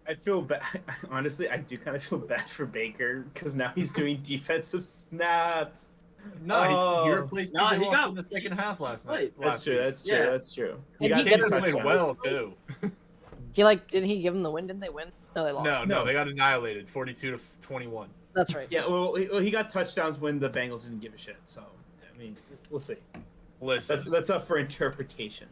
I feel bad. Honestly, I do kind of feel bad for Baker because now he's doing defensive snaps. No, he replaced No, PJ he Walker got- in the second half last night. Right. That's last true. week. That's true. Yeah. That's true. And got he two gets Kansas the played touchdowns. well too. Didn't he give them the win? Didn't they win? No, they lost. No, they got annihilated, 42-21. That's right. Yeah, well, he got touchdowns when the Bengals didn't give a shit. So, I mean, we'll see. Listen, That's up for interpretation.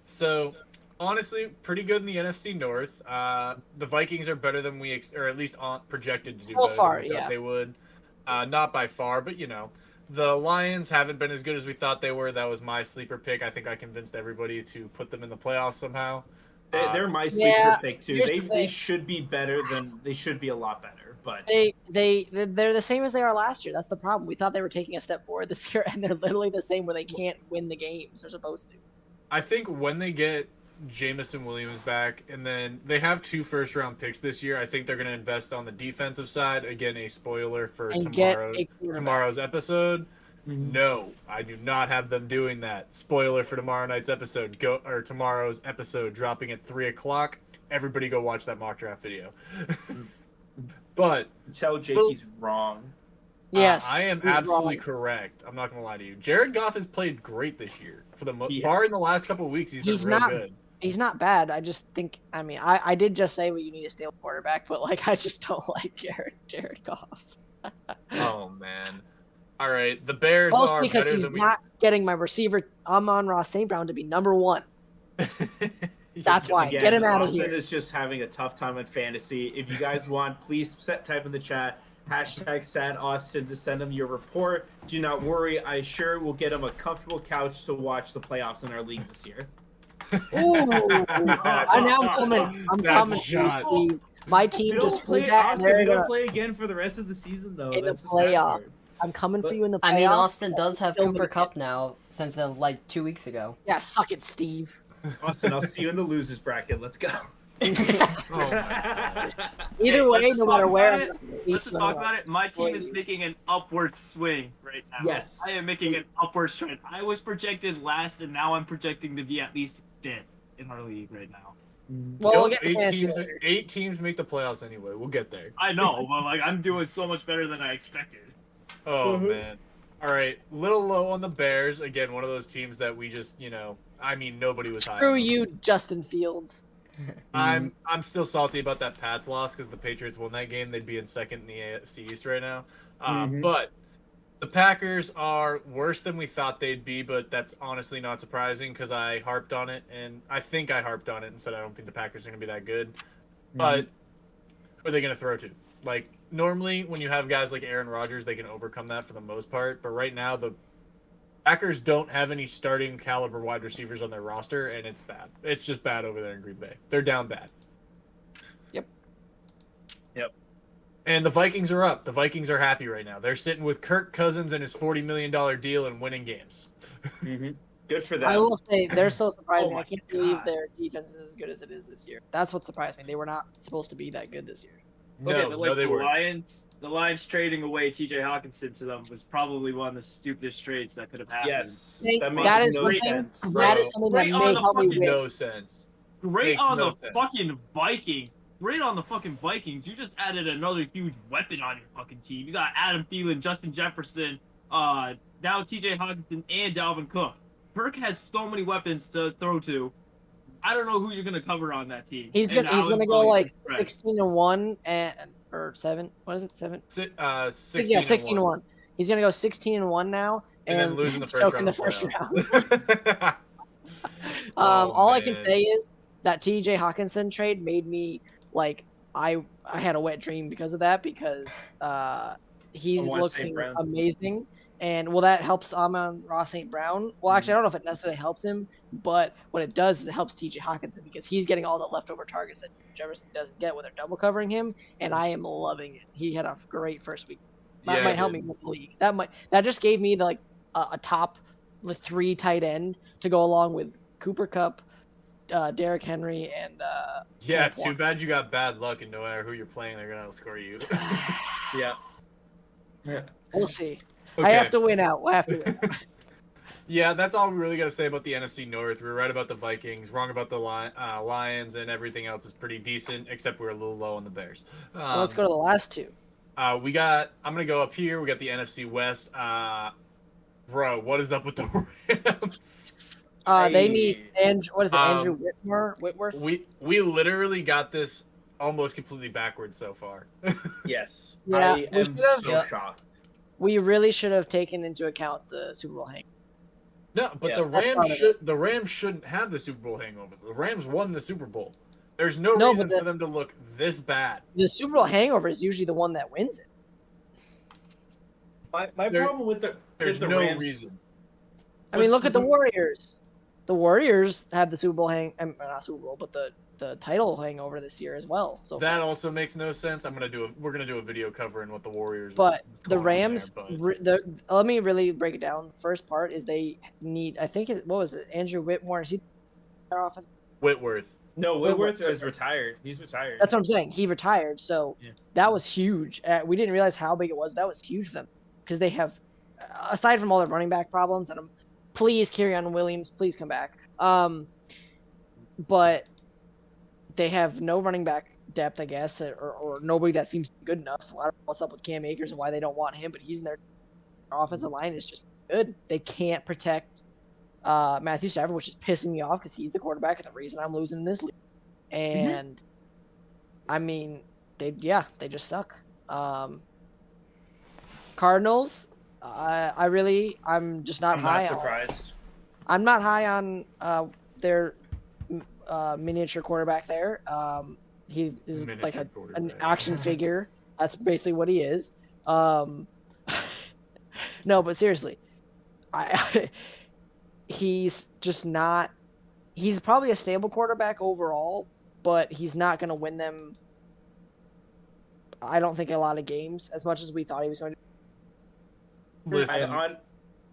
so honestly, pretty good in the NFC North. The Vikings are better than we, or at least projected to do So better far, than we thought yeah. they would. Not by far, but you know, the Lions haven't been as good as we thought they were. That was my sleeper pick. I think I convinced everybody to put them in the playoffs somehow. They're my sleeper yeah, pick too. here's They the thing. should be better than they should be a lot better. But They're the same as they are last year. That's the problem. We thought they were taking a step forward this year, and they're literally the same where they can't win the games they're supposed to. I think when they get Jamison Williams back, and then they have 2 first-round picks this year, I think they're going to invest on the defensive side. Again, a spoiler for And get a quarterback. tomorrow's episode. Mhm. No, I do not have them doing that. Spoiler for tomorrow night's episode. Tomorrow's episode dropping at 3:00. Everybody go watch that mock draft video. But tell Jake Well- he's wrong. Yes, I am he's absolutely wrong. correct. I'm not gonna lie to you. Jared Goff has played great this year. For the Yeah. bar in the last couple of weeks, he's He's been real not- good. He's not bad. I just think. I mean, I did just say well, you need a stable quarterback, but like I just don't like Jared Goff. Oh man. All right, the Bears Mostly are because better he's than we. not getting my receiver Amon-Ra St. Brown to be number 1. That's why. Again, Get him out of Austin here. is just having a tough time in fantasy. If you guys want, please type in the chat #SadAustin to send him your report. Do not worry. I sure will get him a comfortable couch to watch the playoffs in our league this year. Ooh, now I'm coming. I'm That's coming a for you, shot. Steve. My team We just don't play proved that, and Austin. they're We don't gonna, play again for the rest of the season, though. in the That's the sad part. playoffs. I'm coming for But- you in the playoffs. I mean, Austin does have Still Cooper gonna Cup now since like 2 weeks ago. Yeah, suck it, Steve. Austin, I'll see you in the losers bracket. Let's go. Oh my God. Either way, let's just no matter talk where. about I'm it. gonna Let's be just talk about it. My team is you. making an upward swing right now. Yes. I am making an upward trend. I was projected last, and now I'm projecting to be at least 5th in our league right now. Well, we'll Don't get to fantasy later. 8 teams make the playoffs anyway. We'll get there. I know, but like I'm doing so much better than I expected. Oh Mhm. man. All right, little low on the Bears. Again, one of those teams that we just, I mean, nobody was high Screw on them. you, Justin Fields. I'm still salty about that Pats loss because the Patriots won that game. They'd be in second in the AFC East right now. Mhm. But the Packers are worse than we thought they'd be, but that's honestly not surprising because I harped on it, and I think I harped on it and said I don't think the Packers are going to be that good. But who are they going to throw to? Like, normally when you have guys like Aaron Rodgers, they can overcome that for the most part. But right now, the Packers don't have any starting caliber wide receivers on their roster, and it's bad. It's just bad over there in Green Bay. They're down bad. Yep. And the Vikings are up. The Vikings are happy right now. They're sitting with Kirk Cousins and his $40 million deal and winning games. Good for them. I will say they're so surprising. Oh I my can't believe God. their defense is as good as it is this year. That's what surprised me. They were not supposed to be that good this year. Okay, but like they the weren't. Lions trading away T.J. Hawkinson to them was probably one of the stupidest trades that could have happened. Yes, They- that that makes is no something- sense. That is something that Right on may the help me fucking win. No sense. Great Make on no the sense. fucking Vikings. Great on the fucking Vikings. You just added another huge weapon on your fucking team. You got Adam Thielen, Justin Jefferson, now T.J. Hawkinson, and Dalvin Cook. Kirk has so many weapons to throw to. I don't know who you're gonna cover on that team. He's And gonna go Allen like Robinson. 16-1 or 7. What is it? 7? 16 Yeah, 16-1. He's gonna go 16-1 now and then losing the first choke round. in the of first playoffs. round. Oh, All I can man. say is that T.J. Hawkinson trade made me like I had a wet dream because of that because he's I want St. looking Brown. amazing. And that helps Amon-Ra St. Brown. Well, actually, I don't know if it necessarily helps him, but what it does is it helps T.J. Hawkinson because he's getting all the leftover targets that Jefferson doesn't get when they're double covering him, and I am loving it. He had a great first week. That Yeah, might he help did. me with the league. That just gave me a top 3 tight end to go along with Cooper Kupp, Derrick Henry, and Yeah, Kenneth too Walker. bad you got bad luck, and no matter who you're playing, they're gonna outscore you. Yeah. We'll see. Okay. I have to win out. I have to win out. Yeah, that's all we really got to say about the NFC North. We were right about the Vikings, wrong about the Lions, and everything else is pretty decent, except we were a little low on the Bears. Well, let's go to the last 2. I'm gonna go up here. We got the NFC West. Bro, what is up with the Rams? They need Andrew Um, Whitworth. we literally got this almost completely backwards so far. Yes. Yeah, I we am should've- so Yeah. shocked. We really should have taken into account the Super Bowl hang. No, but Yeah, that's part of the Rams shouldn't have the Super Bowl hangover. The Rams won the Super Bowl. There's no No, reason but for them to look this bad. The Super Bowl hangover is usually the one that wins it. My There- problem with the There's with the no Rams, reason. I mean, look at the What's- Warriors. The Warriors have the Super Bowl not Super Bowl, but the title hangover this year as well. So That far. also makes no sense. We're gonna do a video covering what the Warriors. But what's the going on Rams, there, let me really break it down. The first part is they need. I think what was it? Andrew Whitmore. Is he their offense? Whitworth. No, Whitworth is retired. He's retired. That's what I'm saying. He retired, so Yeah. that was huge. We didn't realize how big it was. That was huge for them because they have, aside from all the running back problems, and please Kerryon Williams, please come back. But they have no running back depth, I guess, or nobody that seems good enough. I don't know what's up with Cam Akers and why they don't want him, but he's in their offensive line is just good. They can't protect Matthew Stafford, which is pissing me off because he's the quarterback and the reason I'm losing in this league. And I mean, they just suck. Cardinals, I'm just not I'm high not on. surprised. I'm not high on their miniature quarterback there. He is like Miniature an quarterback. action figure. That's basically what he is. No, but seriously, he's just not. He's probably a stable quarterback overall, but he's not going to win them. I don't think a lot of games as much as we thought he was going to. Listen,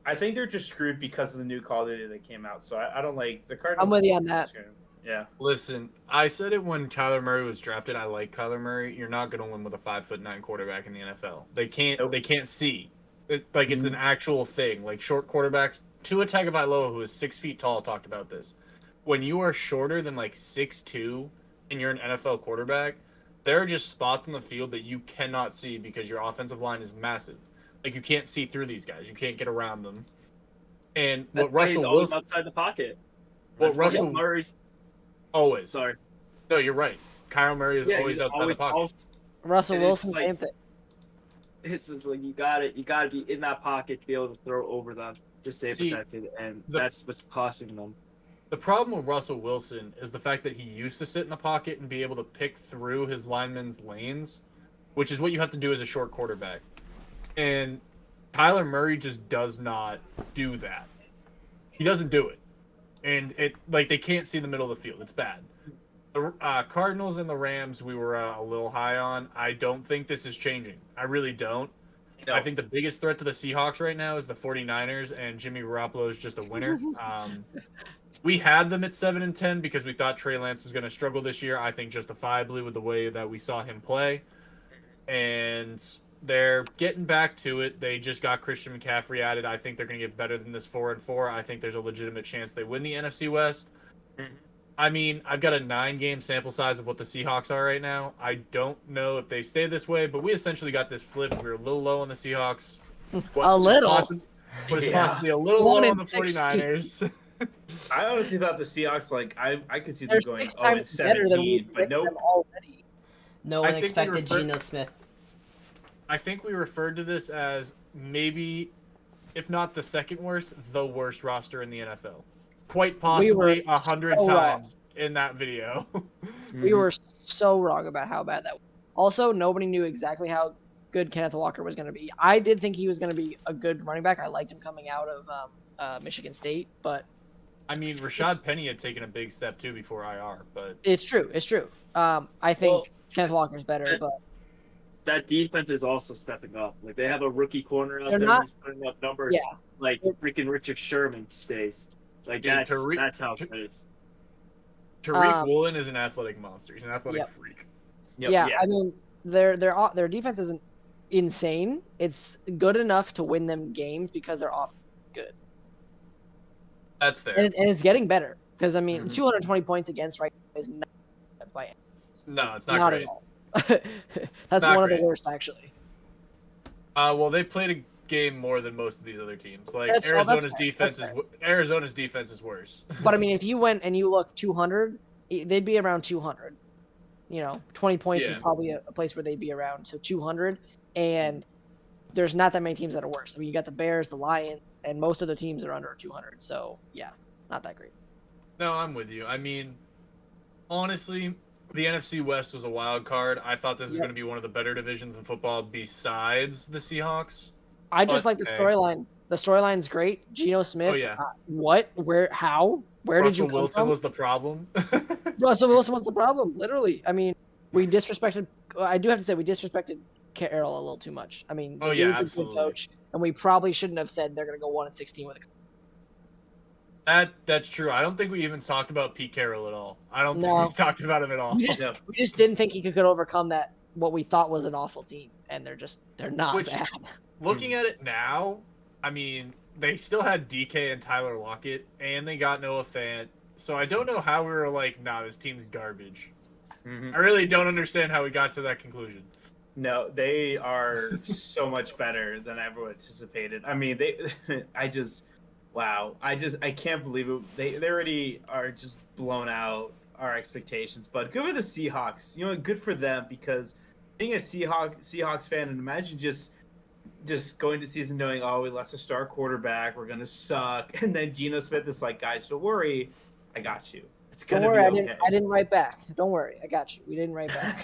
I think they're just screwed because of the new Call of Duty that came out. So I don't like the Cardinals. I'm with you on that. Yeah. listen. I said it when Kyler Murray was drafted. I like Kyler Murray. You're not gonna win with a 5'9" quarterback in the NFL. They can't. Nope. They can't see. It's an actual thing. Like short quarterbacks. Tua Tagovailoa, who is 6 feet tall, talked about this. when you are shorter than like 6'2" and you're an NFL quarterback, there are just spots on the field that you cannot see because your offensive line is massive. Like you can't see through these guys. You can't get around them. And That's what why he's Russell always Wilson outside the pocket. what That's why Russell Murray's always. sorry. No, you're right. Kyler Murray is Yeah, always he's outside the pocket. Russell And it's Wilson, like- same thing. It's just like you gotta be in that pocket to be able to throw over them, just stay See, protected, and the- that's what's costing them. The problem with Russell Wilson is the fact that he used to sit in the pocket and be able to pick through his linemen's lanes, which is what you have to do as a short quarterback. And Kyler Murray just does not do that. He doesn't do it. And they can't see the middle of the field. It's bad. The Cardinals and the Rams we were a little high on. I don't think this is changing. I really don't. No. I think the biggest threat to the Seahawks right now is the 49ers, and Jimmy Garoppolo is just a winner. We had them at 7-10 because we thought Trey Lance was going to struggle this year. I think justifiably with the way that we saw him play. And they're getting back to it. They just got Christian McCaffrey added. I think they're going to get better than this 4-4. I think there's a legitimate chance they win the NFC West. I mean, I've got a 9-game sample size of what the Seahawks are right now. I don't know if they stay this way, but we essentially got this flipped. We were a little low on the Seahawks. A little. But it's Yeah. possibly a little 1 low in on the 16. 49ers. I honestly thought the Seahawks, like, I could see them They're going 6 0 times better than 17, we but picked nope. them already. No I one think we expected refer- Geno Smith. I think we referred to this as maybe, if not the second worst, the worst roster in the NFL. Quite possibly 100 so wrong. times in that video. We were so wrong about how bad that was. Also, nobody knew exactly how good Kenneth Walker was going to be. I did think he was going to be a good running back. I liked him coming out of Michigan State, but I mean, Rashad Penny had taken a big step too before IR, but it's true. It's true. I think Well, Kenneth Walker's better, but That defense is also stepping up. Like they have a rookie corner out They're there not- who's putting up numbers yeah. like freaking Richard Sherman stays. Like Dude, that's how it is. Tariq Woolen is an athletic monster. He's an athletic Yep. freak. Yep. yeah, yeah. I mean their defense isn't insane. It's good enough to win them games because they're off good, That's fair. and it's getting better. Because I mean, Mhm. 220 points against right now is not that's by any means. No, it's not Not great. at all. That's Not one of great. the worst actually. Well, they played a game more than most of these other teams. Like That's Arizona's fair. defense That's Arizona's defense is worse. But I mean, if you went and you look 200, they'd be around 200. 20 points is Yeah. probably a place where they'd be around. So 200, and there's not that many teams that are worse. I mean, you got the Bears, the Lions, and most of the teams are under 200. So yeah, not that great. No, I'm with you. I mean, honestly, the NFC West was a wild card. I thought this was Yep. going to be one of the better divisions in football besides the Seahawks. I just But, like the hey. storyline. The storyline's great. Geno Smith. yeah. What? Where? How? Where did you Russell come Wilson from? was the problem. Russell Wilson was the problem. Literally. I mean, we disrespected. I do have to say we disrespected Carroll a little too much. I mean, Oh, the yeah, dude's a absolutely. good coach, and we probably shouldn't have said they're going to go 1-16 with a. That's true. I don't think we even talked about Pete Carroll at all. I don't No. think we talked about him at all. We just didn't think he could overcome that what we thought was an awful team, and they're not Which- bad. Looking at it now, I mean, they still had DK and Tyler Lockett, and they got Noah Fant. So I don't know how we were like, nah, this team's garbage. Mhm. I really don't understand how we got to that conclusion. No, they are so much better than I ever anticipated. I mean, wow. I can't believe it. They already are just blown out our expectations. But good for the Seahawks. Good for them because being a Seahawks fan, and imagine just going to season knowing, oh, we lost a star quarterback, we're gonna suck, and then Geno Smith is like, guys, don't worry, I got you. It's Don't gonna worry, be okay. I didn't write back. Don't worry, I got you. We didn't write back.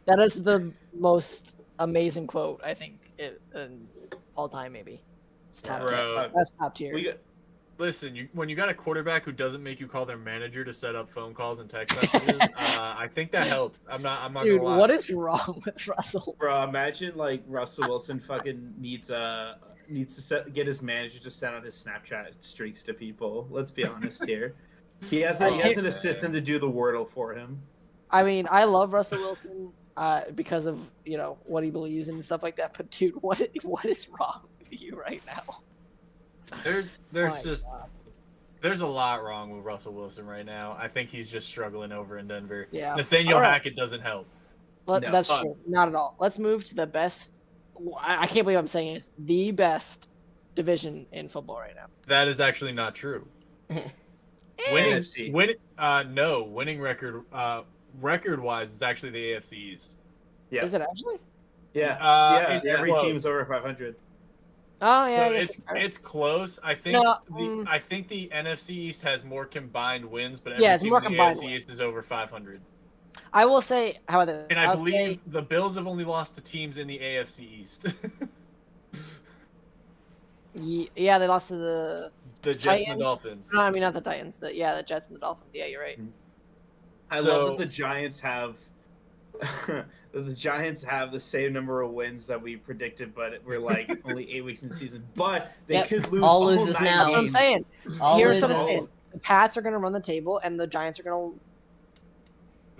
That is the most amazing quote I think in all time. Maybe it's top tier. Bro. That's top tier. we got, Listen, when you got a quarterback who doesn't make you call their manager to set up phone calls and text messages, I think that helps. I'm not Dude, gonna lie. what is wrong with Russell? bro, imagine like Russell Wilson fucking needs to get his manager to send out his Snapchat streaks to people. Let's be honest here. He has an assistant to do the Wordle for him. I mean, I love Russell Wilson because of what he believes in and stuff like that. But dude, what is wrong with you right now? There's My just God. There's a lot wrong with Russell Wilson right now. I think he's just struggling over in Denver. Yeah. Nathaniel All right. Hackett doesn't help. No, That's fun. true. Not at all. Let's move to the best. I can't believe I'm saying it's the best division in football right now. That is actually not true. NFC. Winning record wise is actually the AFC East. Yeah. Is it actually? Yeah. It's Every close. team's over 500. Oh yeah, So I guess it's close. I think No, I think the NFC East has more combined wins, but Yeah, every it's team more in the combined AFC wins. East is over 500. I will say. How about this? And I I'll believe say- the Bills have only lost to teams in the AFC East. yeah, they lost to the. The Jets and Titans? the Dolphins. No, I mean not the Titans. The Jets and the Dolphins. Yeah, you're right. I So- love that the Giants have the same number of wins that we predicted, but we're like only 8 weeks in the season. But they Yep. could lose All all loses 9 now. That's what I'm games. saying. All Here's loses. something. The Pats are going to run the table, and the Giants are going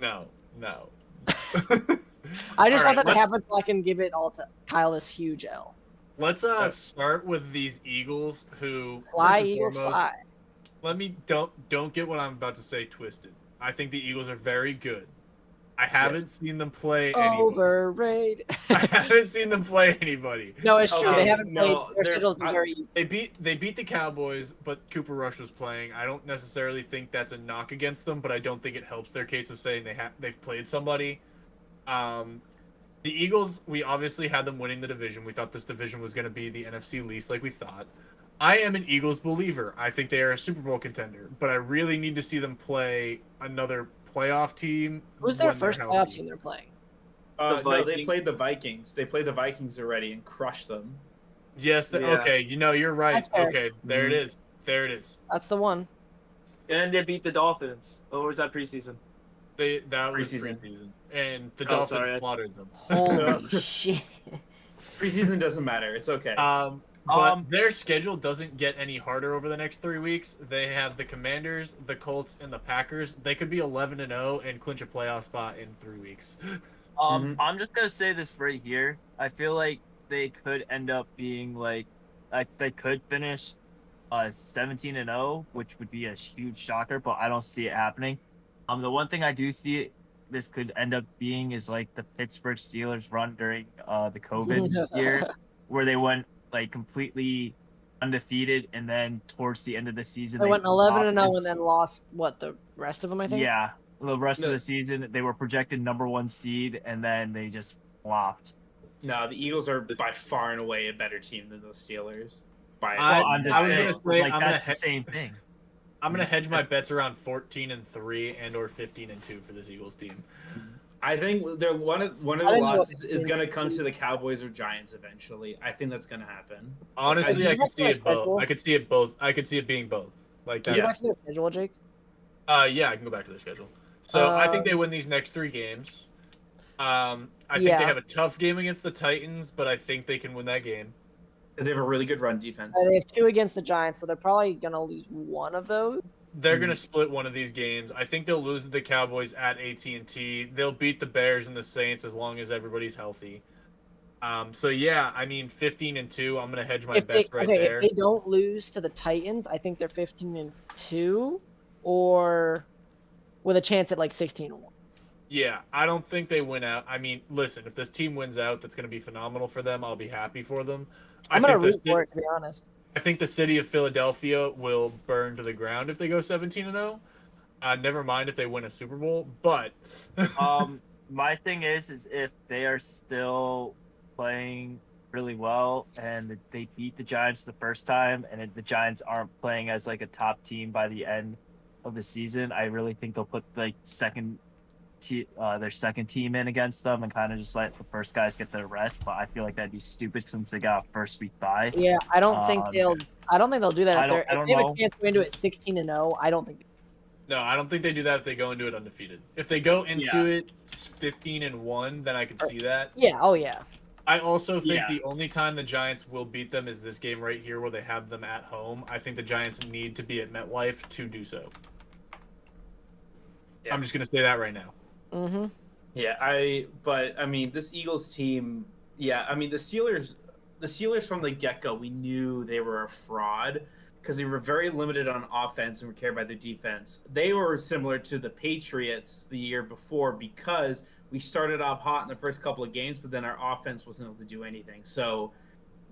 to. No. I just All want right, that to let's- happen so I can give it all to Kyle this huge L. Let's start with these Eagles who Fly, first and Eagles, foremost, fly. Let me don't get what I'm about to say twisted. I think the Eagles are very good. I haven't seen them play anybody. Overrated. I haven't seen them play anybody. No, it's true. Okay, They haven't played. no, Their they're- schedule's been very easy. They beat the Cowboys, but Cooper Rush was playing. I don't necessarily think that's a knock against them, but I don't think it helps their case of saying they've played somebody. The Eagles, we obviously had them winning the division. We thought this division was going to be the NFC least, like we thought. I am an Eagles believer. I think they are a Super Bowl contender, but I really need to see them play another playoff team. Who's their when they're first playoff healthy. team they're playing? No, they Vikings. played the Vikings. They played the Vikings already and crushed them. Yes. Yeah. Okay. You're right. That's fair. Okay. There it is. There it is. That's the one. And they beat the Dolphins. Or was that preseason? That was Preseason. preseason, and the Oh, Dolphins sorry. slaughtered them. Holy shit. Preseason doesn't matter. It's okay. But their schedule doesn't get any harder over the next 3 weeks. They have the Commanders, the Colts, and the Packers. They could be 11-0 and clinch a playoff spot in 3 weeks. I'm just gonna say this right here. I feel like they could end up being like they could finish 17-0, which would be a huge shocker, but I don't see it happening. The one thing I do see this could end up being is like the Pittsburgh Steelers run during the COVID year, where they went like completely undefeated, and then towards the end of the season They went flopped 11-0 and against- then lost the rest of them. I think. Yeah, the rest of No. the season they were projected number 1 seed, and then they just flopped. No, the Eagles are by far and away a better team than those Steelers. By I- I'm just I was saying, gonna say, like I'm that's gonna the same thing. I'm gonna hedge my bets around 14-3 and/or 15-2 for this Eagles team. I think they're one of I the didn't know losses what is going to teams- come to the Cowboys or Giants eventually. I think that's going to happen. Honestly, I- I could see it both. schedule? I could see it both. I could see it being both. Like Can you go that's back to their schedule, Jake? yeah, I can go back to their schedule. So I think they win these next 3 games. I think Yeah. they have a tough game against the Titans, but I think they can win that game. They have a really good run defense. They have 2 against the Giants, so they're probably gonna lose one of those. They're gonna split one of these games. I think they'll lose to the Cowboys at AT&T. They'll beat the Bears and the Saints as long as everybody's healthy. So yeah, I mean 15-2. I'm gonna hedge my If bets right there. if they don't lose to the Titans, I think they're 15-2, or with a chance at like 16-1. Yeah, I don't think they win out. I mean, listen, if this team wins out, that's gonna be phenomenal for them. I'll be happy for them. I'm gonna think root the for it, to be honest. I think the city of Philadelphia will burn to the ground if they go 17-0. Never mind if they win a Super Bowl, but My thing is if they are still playing really well and they beat the Giants the first time, and if the Giants aren't playing as like a top team by the end of the season, I really think they'll put like their second team in against them and kind of just let the first guys get their rest. But I feel like that'd be stupid since they got a first week bye. Yeah, I don't think they'll do that. I If, don't- I if don't they have know. a chance to go into it 16-0, I don't think. no, I don't think they do that if they go into it undefeated. If they go into it 15-1, then I could see that. Yeah. Oh yeah. I also think Yeah. the only time the Giants will beat them is this game right here where they have them at home. I think the Giants need to be at MetLife to do so. Yeah. I'm just going to say that right now. Mm-hmm. Yeah, but I mean, this Eagles team, yeah, I mean, the Steelers from the get-go, we knew they were a fraud. because they were very limited on offense and were carried by their defense. They were similar to the Patriots the year before because we started off hot in the first couple of games, but then our offense wasn't able to do anything. So,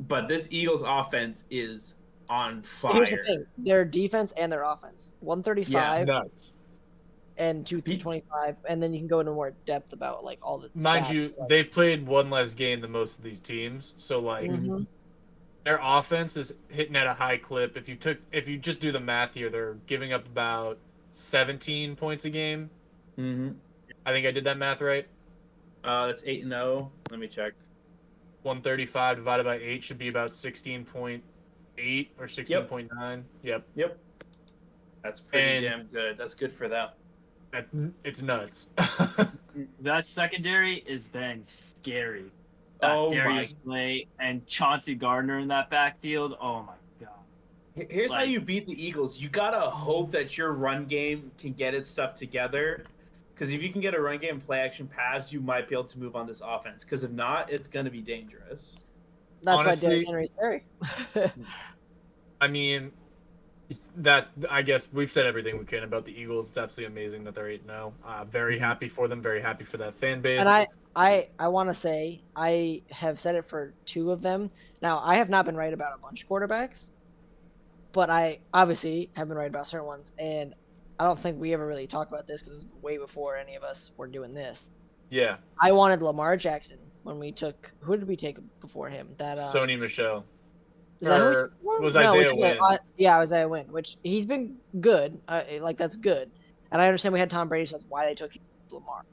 but this Eagles offense is on fire. Here's the thing: their defense and their offense, 135 Nuts. and 225, and then you can go into more depth about like all the. Mind stats, you, like, they've played one less game than most of these teams, so like mhm. their offense is hitting at a high clip. If you just do the math here, they're giving up about 17 points a game. Mm-hmm. I think I did that math right. That's 8-0. Let me check. 135 divided by 8 should be about 16.8 or 16.9. Yep. That's pretty And- damn good. That's good for them. It's nuts. That secondary has been scary. Oh Darius Slay and Chauncey Gardner in that backfield. Oh my god. Here's how Like- you beat the Eagles. You gotta hope that your run game can get its stuff together. Because if you can get a run game play action pass, you might be able to move on this offense. Because if not, it's gonna be dangerous. That's Honestly- why Derrick Henry's scary. I mean, that I guess we've said everything we can about the Eagles. It's absolutely amazing that they're 8-0. Very happy for them. Very happy for that fan base. And I want to say I have said it for 2 of them. Now I have not been right about a bunch of quarterbacks, but I obviously have been right about certain ones. And I don't think we ever really talked about this because way before any of us were doing this. Yeah, I wanted Lamar Jackson when we took. Who did we take before him? That Sony Michelle. is that who we or took before? was No, we Isaiah took, Wynn. yeah, Isaiah Wynn, which he's been good. Like that's good, and I understand we had Tom Brady, so that's why they took Lamar.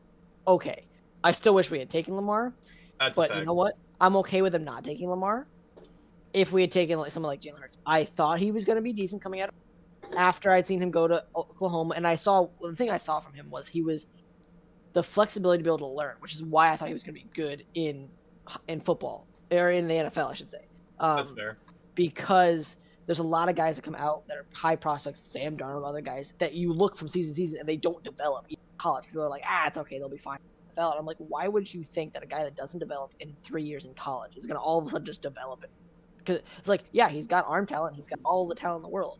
Okay, I still wish we had taken Lamar. That's But a fact. you know what? I'm okay with him not taking Lamar. If we had taken like someone like Jalen Hurts, I thought he was going to be decent coming out after I'd seen him go to Oklahoma, and the thing I saw from him was he was the flexibility to be able to learn, which is why I thought he was going to be good in football or in the NFL, I should say. That's fair. Because there's a lot of guys that come out that are high prospects, Sam Darnold, other guys that you look from season to season and they don't develop in college. People are like, it's okay, they'll be fine. And I'm like, why would you think that a guy that doesn't develop in 3 years in college is going to all of a sudden just develop it? Because it's like, yeah, he's got arm talent, he's got all the talent in the world,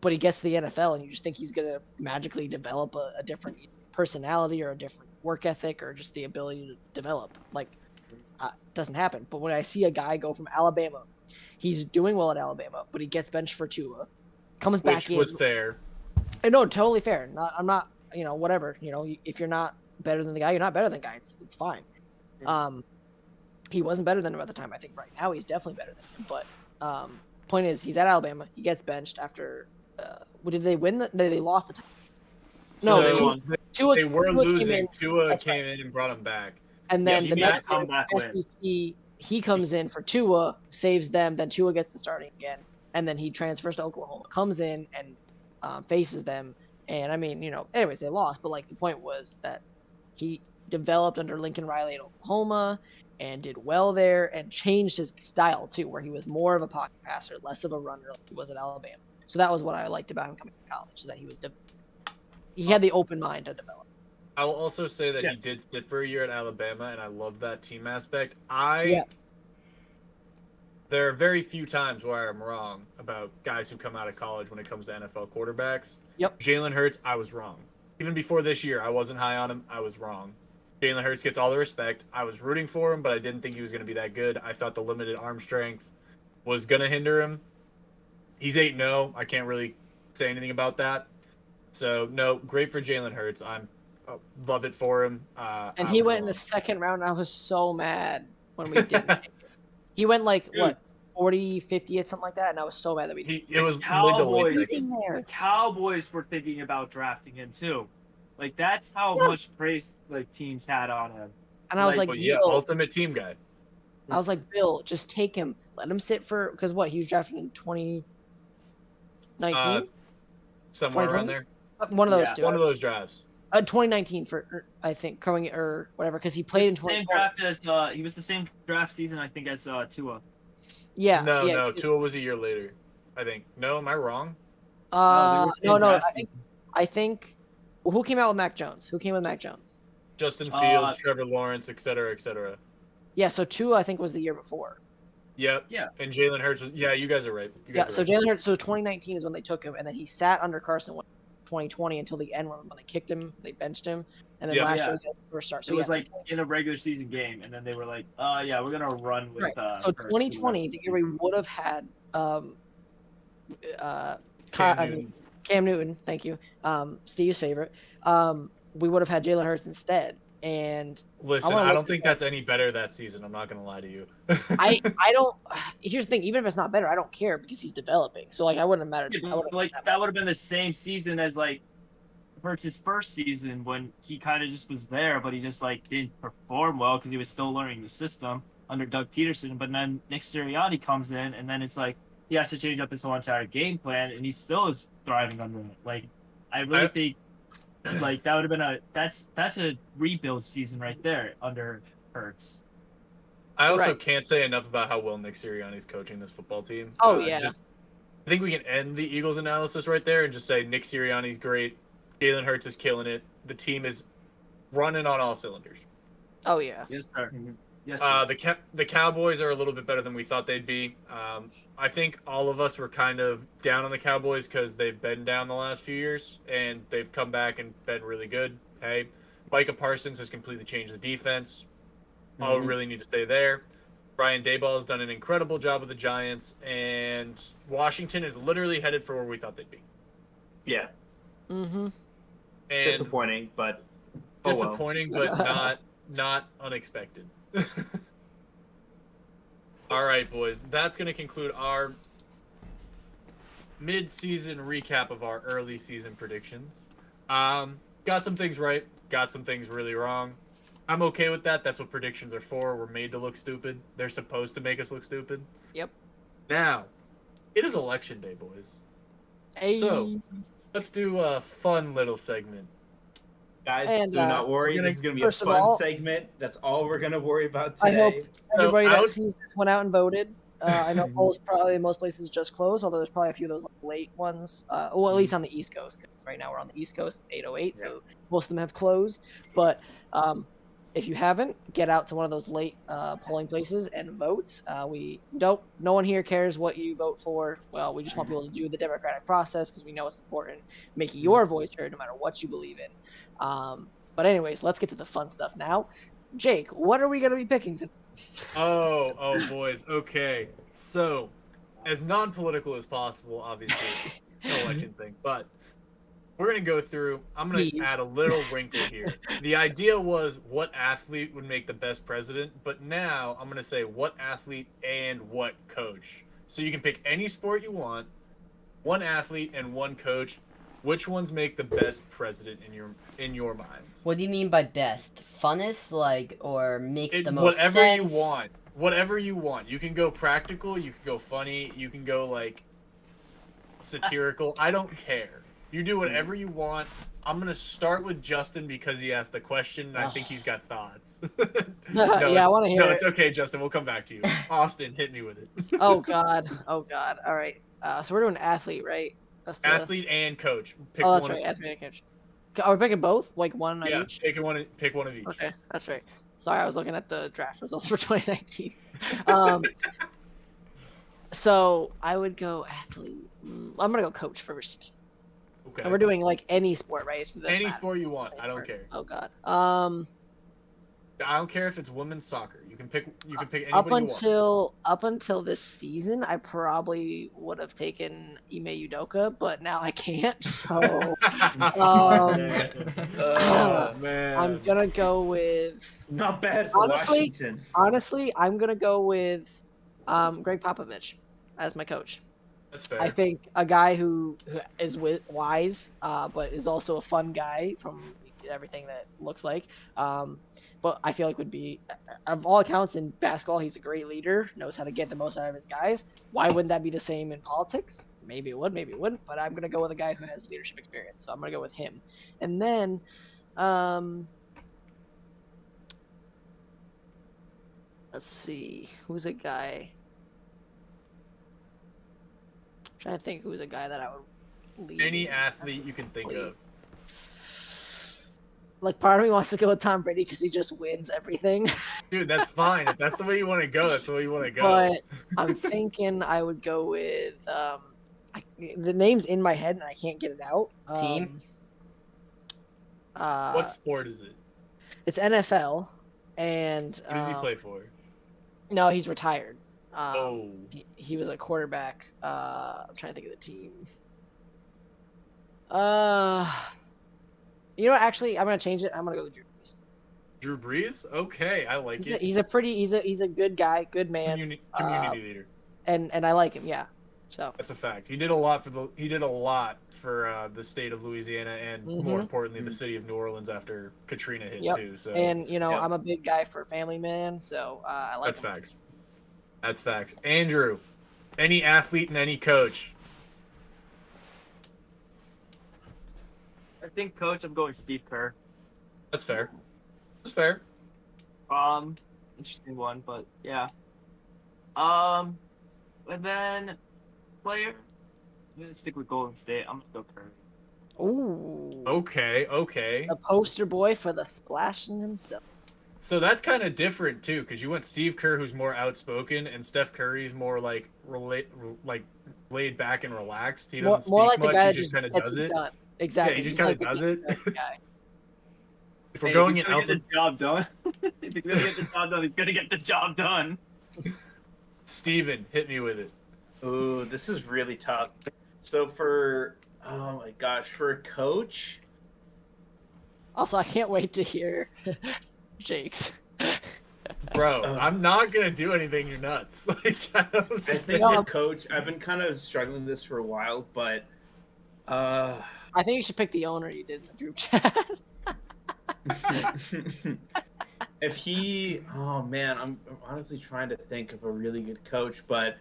but he gets to the NFL and you just think he's going to magically develop a different personality or a different work ethic or just the ability to develop. Like, doesn't happen. But when I see a guy go from Alabama, he's doing well at Alabama, but he gets benched for Tua, comes back Which in. was fair. And no, totally fair. I'm not, whatever. If you're not better than the guy, you're not better than the guy. It's fine. He wasn't better than him at the time. I think right now he's definitely better than him. But point is, he's at Alabama. He gets benched after. Did they win? They lost the time. No, So Tua, they were Tua losing. came in, Tua That's came in and brought him back. and then Yes, the he next had come game, back win. SEC, he comes in for Tua, saves them. Then Tua gets the starting again, and then he transfers to Oklahoma, comes in and faces them. And I mean, anyways, they lost. But like the point was that he developed under Lincoln Riley at Oklahoma and did well there, and changed his style too, where he was more of a pocket passer, less of a runner like he was at Alabama. So that was what I liked about him coming to college, is that he had the open mind to develop. I will also say that he Yes. did sit for a year at Alabama, and I love that team aspect. Yeah. There are very few times where I'm wrong about guys who come out of college when it comes to NFL quarterbacks. Yep. Jalen Hurts, I was wrong. Even before this year, I wasn't high on him. I was wrong. Jalen Hurts gets all the respect. I was rooting for him, but I didn't think he was going to be that good. I thought the limited arm strength was going to hinder him. He's 8-0. I can't really say anything about that. So, no, great for Jalen Hurts. I'm love it for him. And I he was went in wrong. the second round, and I was so mad when we didn't take it. He went like, Dude. what, 40, 50, or something like that, and I was so mad that we didn't. It was Cowboys- mid to late. in The there. Cowboys were thinking about drafting him too. Like that's how Yeah. much praise like teams had on him. And I was Like, like, But yeah, Bill, ultimate team guy. I was like, Bill, just take him. Let him sit for, because what, he was drafted in 2019? Somewhere around 2020? there. One of those Yeah. two. One of those drafts. 2019 I think, coming, or whatever, because he He played in was the same 2020. draft as he was the same draft season I think as Tua. Yeah. No, yeah. no, Tua was a year later. I think. No, am I wrong? they were the No, same draft I season. think, well, who came out with Mac Jones? Justin Uh, Fields, Trevor Lawrence, et cetera, et cetera. Yeah, so Tua, I think, was the year before. Yep. Yeah. And Jalen Hurts was. Yeah, you guys are right. You Yeah, guys so are right. Jalen Hurts. So 2019 is when they took him, and then he sat under Carson Wentz 2020 until the end when they kicked him, they benched him, and then Yeah. last Yeah. year he got his first start. So It yeah, was like in a regular season game, and then they were like, yeah, we're gonna run with right. So Hurts for the rest 2020, of the the year we season. would have had Cam I mean, Newton. Cam Newton, thank you, Steve's favorite. We would have had Jalen Hurts instead, and Listen, wanna I look don't at think that. that's any better that season. I'm not gonna lie to you. I don't. Here's the thing: even if it's not better, I don't care because he's developing. So like, I wouldn't have mattered. Yeah, I wouldn't but, like have that would have been the same season as like Hurts' first season when he kind of just was there, but he just like didn't perform well because he was still learning the system under Doug Peterson. But then Nick Sirianni comes in, and then it's like he has to change up his whole entire game plan, and he still is thriving under it. Like I really think like that would have been that's a rebuild season right there under Hurts. I also Right. can't say enough about how well Nick Sirianni's coaching this football team. Oh, yeah. I think we can end the Eagles analysis right there and just say Nick Sirianni's great. Jalen Hurts is killing it. The team is running on all cylinders. Oh yeah. Yes, sir. Yes, sir. The Cowboys are a little bit better than we thought they'd be. I think all of us were kind of down on the Cowboys because they've been down the last few years, and they've come back and been really good. Hey, Micah Parsons has completely changed the defense. All we really need to stay there. Brian Daboll has done an incredible job with the Giants, and Washington is literally headed for where we thought they'd be. Yeah, Mm-hmm. And disappointing, but oh well. disappointing, but not unexpected. All right, boys. That's going to conclude our mid-season recap of our early season predictions. Got some things right, got some things really wrong. I'm okay with that. That's what predictions are for. We're made to look stupid. They're supposed to make us look stupid. Yep. Now, it is election day, boys. Hey. So, let's do a fun little segment. Guys, And, do not worry. This is going to be a first of fun all- segment. That's all we're going to worry about I hope today. everybody I that was- sees this went out and voted. I know polls probably in most places just closed, although there's probably a few of those like, late ones. Well, at least on the East Coast, because right now we're on the East Coast. It's 8:08, so most of them have closed. But if you haven't, get out to one of those late polling places and vote. No one here cares what you vote for. Well, we just want people to do the democratic process because we know it's important. Make your voice heard no matter what you believe in. But anyways, let's get to the fun stuff now. Jake, what are we going to be picking today? Oh, boys. Okay. So, as non-political as possible, obviously, it's an election thing, but we're going to go through. I'm going to Please. add a little wrinkle here. The idea was what athlete would make the best president, but now I'm going to say what athlete and what coach. So you can pick any sport you want, one athlete and one coach. Which ones make the best president in your mind? What do you mean by best? Funnest, like, or makes the most Whatever sense? you want. Whatever you want. You can go practical, you can go funny, you can go like satirical. I don't care. You do whatever you want. I'm gonna start with Justin because he asked the question and I think he's got thoughts. Yeah, I wanna hear No, it. it's okay, Justin. We'll come back to you. Austin, hit me with it. Oh God. All right. So we're doing athlete, right? That's the Athlete and coach. Pick Oh, that's one. right. Athlete and coach. Are we picking both? Like one Yeah, each? pick one of each. Okay, that's right. Sorry, I was looking at the draft results for 2019. So I would go athlete. I'm gonna go coach first. Okay. And we're doing like any sport, right? So that's Any not- sport you want. I don't care. Oh God. I don't care if it's women's soccer. You can pick anybody Up until this season, I probably would have taken Ime Udoka, but now I can't. So Oh man. I'm gonna go with. Not bad for Washington. Honestly, I'm gonna go with Greg Popovich as my coach. That's fair. I think a guy who is wise, but is also a fun guy from everything that looks like. But I feel like would be, of all accounts in basketball, he's a great leader, knows how to get the most out of his guys. Why wouldn't that be the same in politics? Maybe it would, maybe it wouldn't. But I'm gonna go with a guy who has leadership experience, so I'm gonna go with him. And then, let's see, who's a guy? I'm trying to think who's a guy that I would lead. Any athlete you can think of. Like, part of me wants to go with Tom Brady because he just wins everything. Dude, that's fine. If that's the way you want to go, that's the way you want to go. But I'm thinking I would go with the name's in my head and I can't get it out. Team? What sport is it? It's NFL, and Who does he play for? No, he's retired. Oh. He was a quarterback. I'm trying to think of the team. You know what? Actually, I'm gonna change it. I'm gonna go with Drew Brees. Drew Brees? Okay, I like it. He's a good guy, good man, Community leader. and I like him. Yeah. So That's a fact. He did a lot for the state of Louisiana and more importantly the city of New Orleans after Katrina hit too. So and I'm a big guy for family man, so I like. That's him. facts. That's facts. Andrew, any athlete and any coach. I think coach, I'm going Steve Kerr. That's fair. That's fair. Interesting one, but yeah. And then player, I'm gonna stick with Golden State. I'm gonna go Curry. Ooh. Okay. The poster boy for the splashing himself. So that's kind of different too, because you went Steve Kerr, who's more outspoken, and Steph Curry's more like laid back and relaxed. He doesn't more speak like the much. guy He that just kind of gets does it it. done. Exactly. Yeah, he just kind of does it. Guy. If we're going in Get alpha, the job done. If he's gonna get the job done, he's gonna get the job done. Steven, hit me with it. Ooh, this is really tough. So for a coach, Also, I can't wait to hear Jake's. Bro, I'm not gonna do anything. You're nuts. Like, I don't I understand. think a coach. I've been kind of struggling with this for a while, but I think you should pick the owner you did in the group chat. if he, oh man, I'm honestly trying to think of a really good coach, but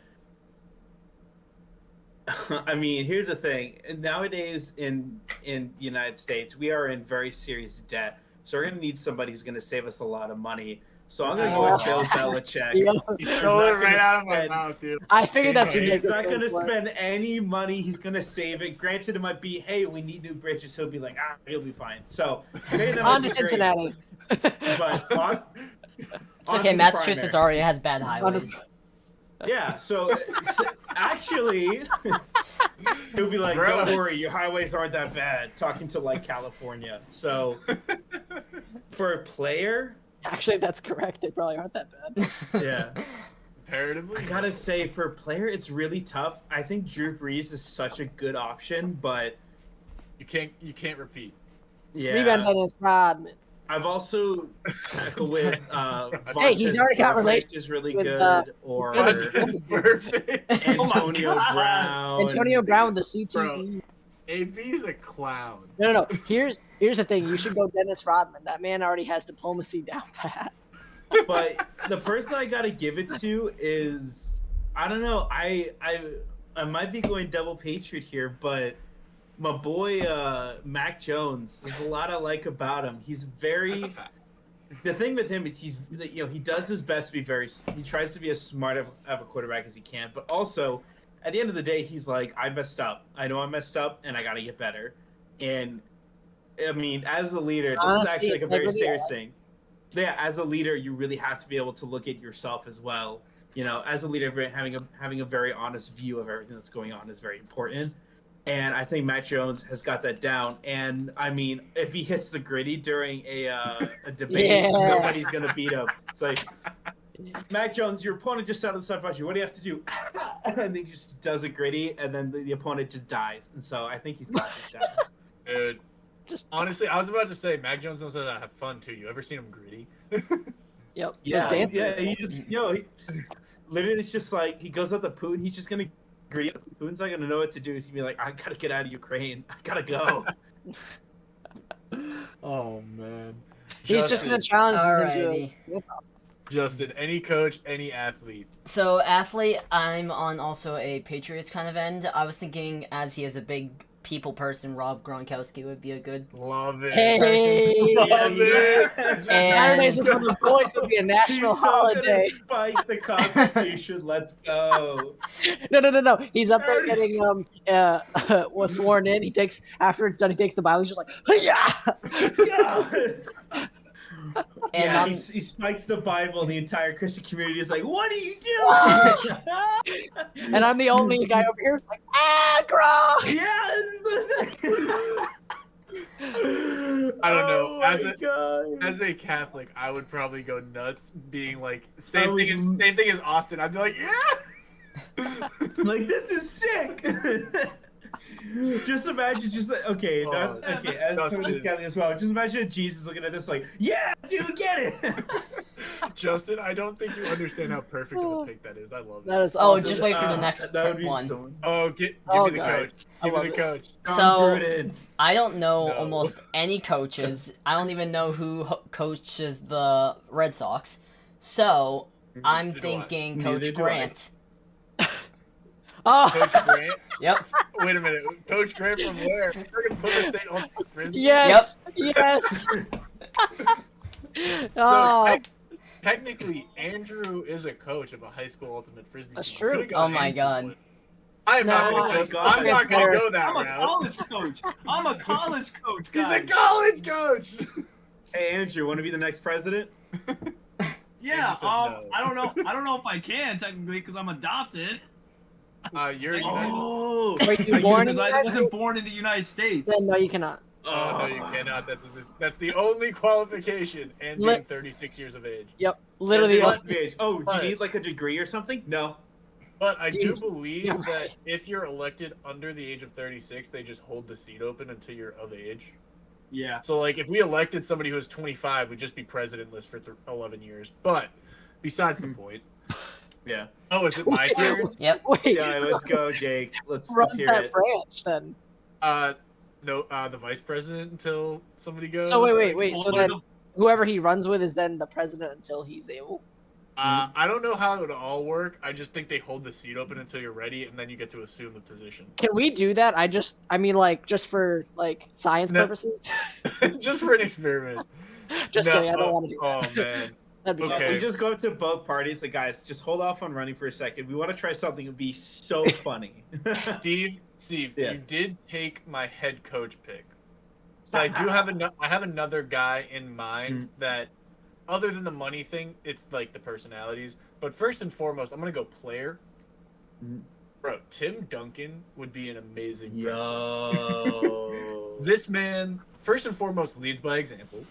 I mean, here's the thing. Nowadays in the United States, we are in very serious debt, so we're gonna need somebody who's gonna save us a lot of money. So I'm gonna go with Bill Belichick. Yeah. He stole it right out of my mouth, dude. I figured that's what He's Jake was not going gonna for. spend any money. He's gonna save it. Granted, it might be, hey, we need new bridges. He'll be like, he'll be fine. So maybe that might On be to great. Cincinnati. But It's okay, Massachusetts already has bad highways. Yeah, so actually, he'll be like, Bro. don't worry, your highways aren't that bad. Talking to like California. So for a player, Actually, that's correct. They probably aren't that bad. yeah. Comparatively, I gotta say, for a player, it's really tough. I think Drew Brees is such a good option, but you can't repeat. yeah. Rebound Dennis Rodman. I've also tackled with Hey, he's Vontaze already got Burfict relations is really with, good, or That's perfect. Antonio God. Brown. Antonio Brown with the CTE. AB's a clown. No. Here's the thing. You should go Dennis Rodman. That man already has diplomacy down pat. But the person I gotta give it to is, I don't know. I might be going double Patriot here, but my boy Mac Jones. There's a lot I like about him. He's very. That's a fact. The thing with him is he does his best to be he tries to be as smart of a quarterback as he can, but also at the end of the day, he's like, I messed up. I know I messed up, and I got to get better. And I mean, as a leader, this Honestly, is actually like a very integrity, serious thing. Yeah, as a leader, you really have to be able to look at yourself as well. You know, as a leader, having a very honest view of everything that's going on is very important. And I think Matt Jones has got that down. And I mean, if he hits the gritty during a debate, Yeah. nobody's gonna beat him. It's like, Mac Jones, your opponent just sat on the side about you. What do you have to do? And then he just does a gritty, and then the opponent just dies. And so I think he's got this down. Dude, Just honestly, I was about to say Mac Jones knows how to have fun too. You ever seen him gritty? yep. Yeah, Those dancers. yeah. He just, literally, it's just like he goes out to Putin. He's just gonna agree. Putin's not gonna know what to do. He's gonna be like, I gotta get out of Ukraine. I gotta go. Oh man. He's just gonna challenge him to Alrighty. Justin, any coach, any athlete. So athlete, I'm on also a Patriots kind of end. I was thinking as he has a big people person, Rob Gronkowski would be a good Love it. Hey, Love it. And- Saturdays for the boys would be a national He's so gonna holiday. spike the Constitution. Let's go. No. He's up there getting was sworn in. He takes after it's done. He takes the Bible. He's just like, yeah. And yeah, on- he spikes the Bible, and the entire Christian community is like, "What are you doing?" And I'm the only guy over here who's like, Gronk. Yes. I don't know. Oh my God. As a Catholic, I would probably go nuts, being like I same would- thing as Austin. I'd be like, yeah. Like, this is sick. Just imagine, okay, as Dustin. somebody's Catholic as well. Just imagine Jesus looking at this like, yeah, dude, get it. Justin, I don't think you understand how perfect of a pick that is. I love That it. is Oh, awesome. just wait for the next that would be one. so. Oh, give Oh, me the God. coach. I Give me love the it. coach. Tom So- Gruden. I don't know No. almost any coaches. I don't even know who coaches the Red Sox. So I'm Neither do I. thinking Neither Coach do I. Grant. Oh, Coach Grant. Yep. Wait a minute. Coach Grant from where? Friggin' Plymouth State on Frisbee. yes, yes. So Oh, technically, Andrew is a coach of a high school ultimate frisbee. That's team. true. Could've gone Oh my Andrew God. Wood. I am No, not oh my gonna God. go. I'm not gonna Better. go that I'm a route. college coach. I'm a college coach, He's guys. a college coach. Hey, Andrew, want to be the next president? Yeah, Andrew says no. I don't know. I don't know if I can technically because I'm adopted. You're. Oh, were you Are you- born in Because the I United wasn't States? born in the United States. Then no, you cannot. Oh no, you cannot. That's the only qualification, and being Let- 36 years of age. Yep, literally. Literally, But- do you but- need like a degree or something? No. But I do Dude, believe you're that right. if you're elected under the age of 36, they just hold the seat open until you're of age. Yeah. So like, if we elected somebody who was 25, we'd just be presidentless for 11 years. But besides the point. Yeah. Oh, is it my Wait, turn? Yep. Wait, Yeah, let's go, Jake. Let's run hear that it. branch then. No, the vice president until somebody goes. So wait. So Well, then whoever he runs with is then the president until he's able. I don't know how it would all work. I just think they hold the seat open until you're ready, and then you get to assume the position. Can we do that? I mean, like, just for like science No. purposes. Just for an experiment. Just No, kidding. I don't want to do that. Oh man. That'd be okay. We just go up to both parties. Like, guys, just hold off on running for a second. We want to try something that would be so funny. Steve, Yeah. you did take my head coach pick. But I do have I have another guy in mind that, other than the money thing, it's like the personalities. But first and foremost, I'm gonna go player. Bro, Tim Duncan would be an amazing president. Yo. This man, first and foremost, leads by example.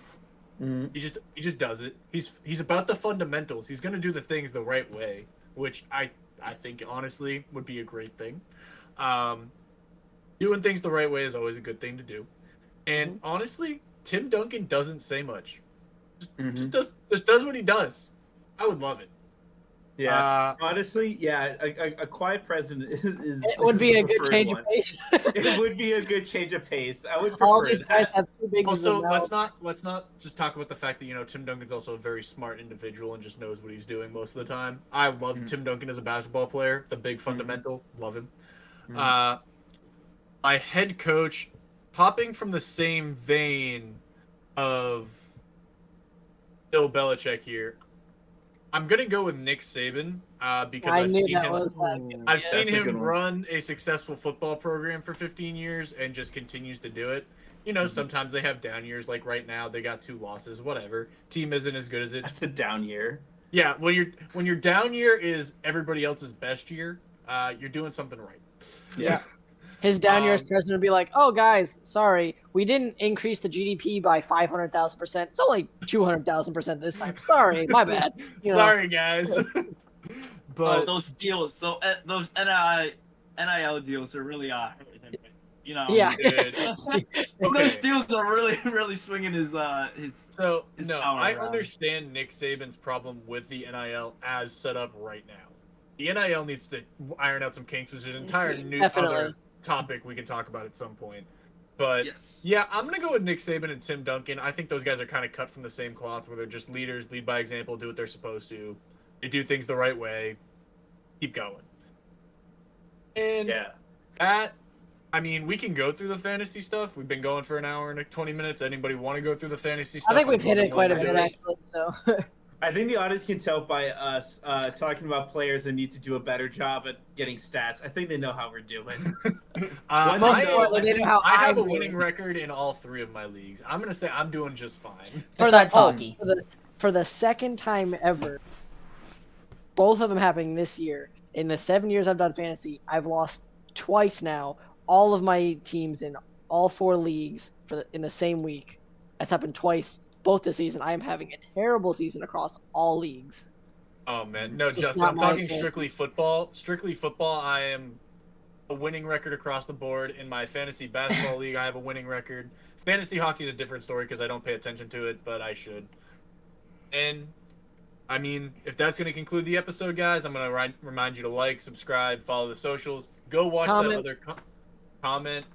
Mhm. He just does it. He's about the fundamentals. He's gonna do the things the right way, which I think honestly would be a great thing. Doing things the right way is always a good thing to do. And honestly, Tim Duncan doesn't say much. Just does what he does. I would love it. Yeah. Honestly, yeah, a quiet president is. It would be is a the good preferred change one. of pace. It would be a good change of pace. I would prefer All these guys that. have too big. Also, of let's mouths. not just talk about the fact that Tim Duncan's also a very smart individual and just knows what he's doing most of the time. I love Tim Duncan as a basketball player. The big fundamental, love him. My head coach, hopping from the same vein of Bill Belichick here. I'm gonna go with Nick Saban because I I've knew seen that him. was that. good. I've Yeah. seen That's a good him one. run a successful football program for 15 years and just continues to do it. Sometimes they have down years, like right now they got 2 losses, whatever. Team isn't as good as it. That's a down year. Yeah, when your down year is everybody else's best year, you're doing something right. Yeah. His down year's president would be like, "Oh, guys, sorry, we didn't increase the GDP by 500,000%. It's only 200,000% this time. Sorry, my bad." You know. Sorry, guys. But those deals, those NIL deals are really Yeah. dude, Those deals are really swinging his so It's no, power I around. understand Nick Saban's problem with the NIL as set up right now. The NIL needs to iron out some kinks, which is an entire new Definitely. other topic we can talk about at some point. But yes. yeah, I'm gonna go with Nick Saban and Tim Duncan. I think those guys are kind of cut from the same cloth, where they're just leaders, lead by example, do what they're supposed to. They do things the right way. Keep going. And Yeah. that I mean, we can go through the fantasy stuff. We've been going for an hour and 20 minutes. Anybody want to go through the fantasy I stuff? think we've hit it quite a willing to bit do it. actually. So I think the audience can tell by us talking about players that need to do a better job at getting stats. I think they know how we're doing. Most importantly, they know how I have I'm a winning doing. record in all 3 of my leagues. I'm gonna say I'm doing just fine. Besides hockey. For the second time ever, both of them happening this year. In the 7 years I've done fantasy, I've lost twice now. All of my teams in all 4 leagues in the same week. That's happened twice, both this season. I am having a terrible season across all leagues. Oh man, no, Just Justin. not I'm my talking fantasy. strictly football. Strictly football. I am a winning record across the board. In my fantasy basketball league, I have a winning record. Fantasy hockey is a different story because I don't pay attention to it, but I should. And I mean, if that's going to conclude the episode, guys, I'm going to remind you to like, subscribe, follow the socials. Go watch Comment. that other comment.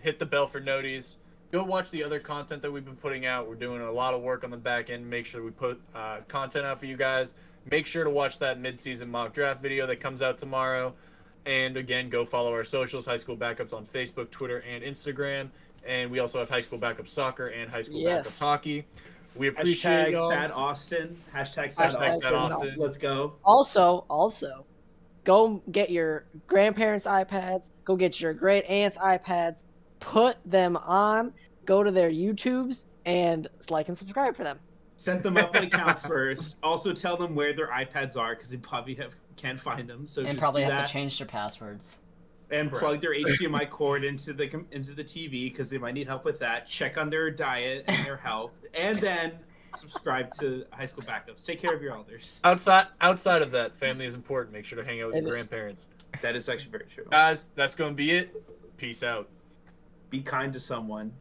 Hit the bell for noties. Go watch the other content that we've been putting out. We're doing a lot of work on the back end. Make sure we put content out for you guys. Make sure to watch that mid-season mock draft video that comes out tomorrow. And again, go follow our socials, High School Backups on Facebook, Twitter, and Instagram. And we also have High School Backup Soccer and High School Backup Hockey. We appreciate y'all. Sad Austin. Hashtag Sad Sad Austin. Austin. Let's go. Also, go get your grandparents' iPads. Go get your great aunts' iPads. Put them on. Go to their YouTubes and like and subscribe for them. Set them up an account first. Also, tell them where their iPads are because they probably can't find them. So And just probably do have that. to change their passwords. And plug their HDMI cord into the TV because they might need help with that. Check on their diet and their health, and then subscribe to High School Backups. Take care of your elders. Outside of that, family is important. Make sure to hang out with It your is. grandparents. That is actually very true. Guys, that's going to be it. Peace out. Be kind to someone.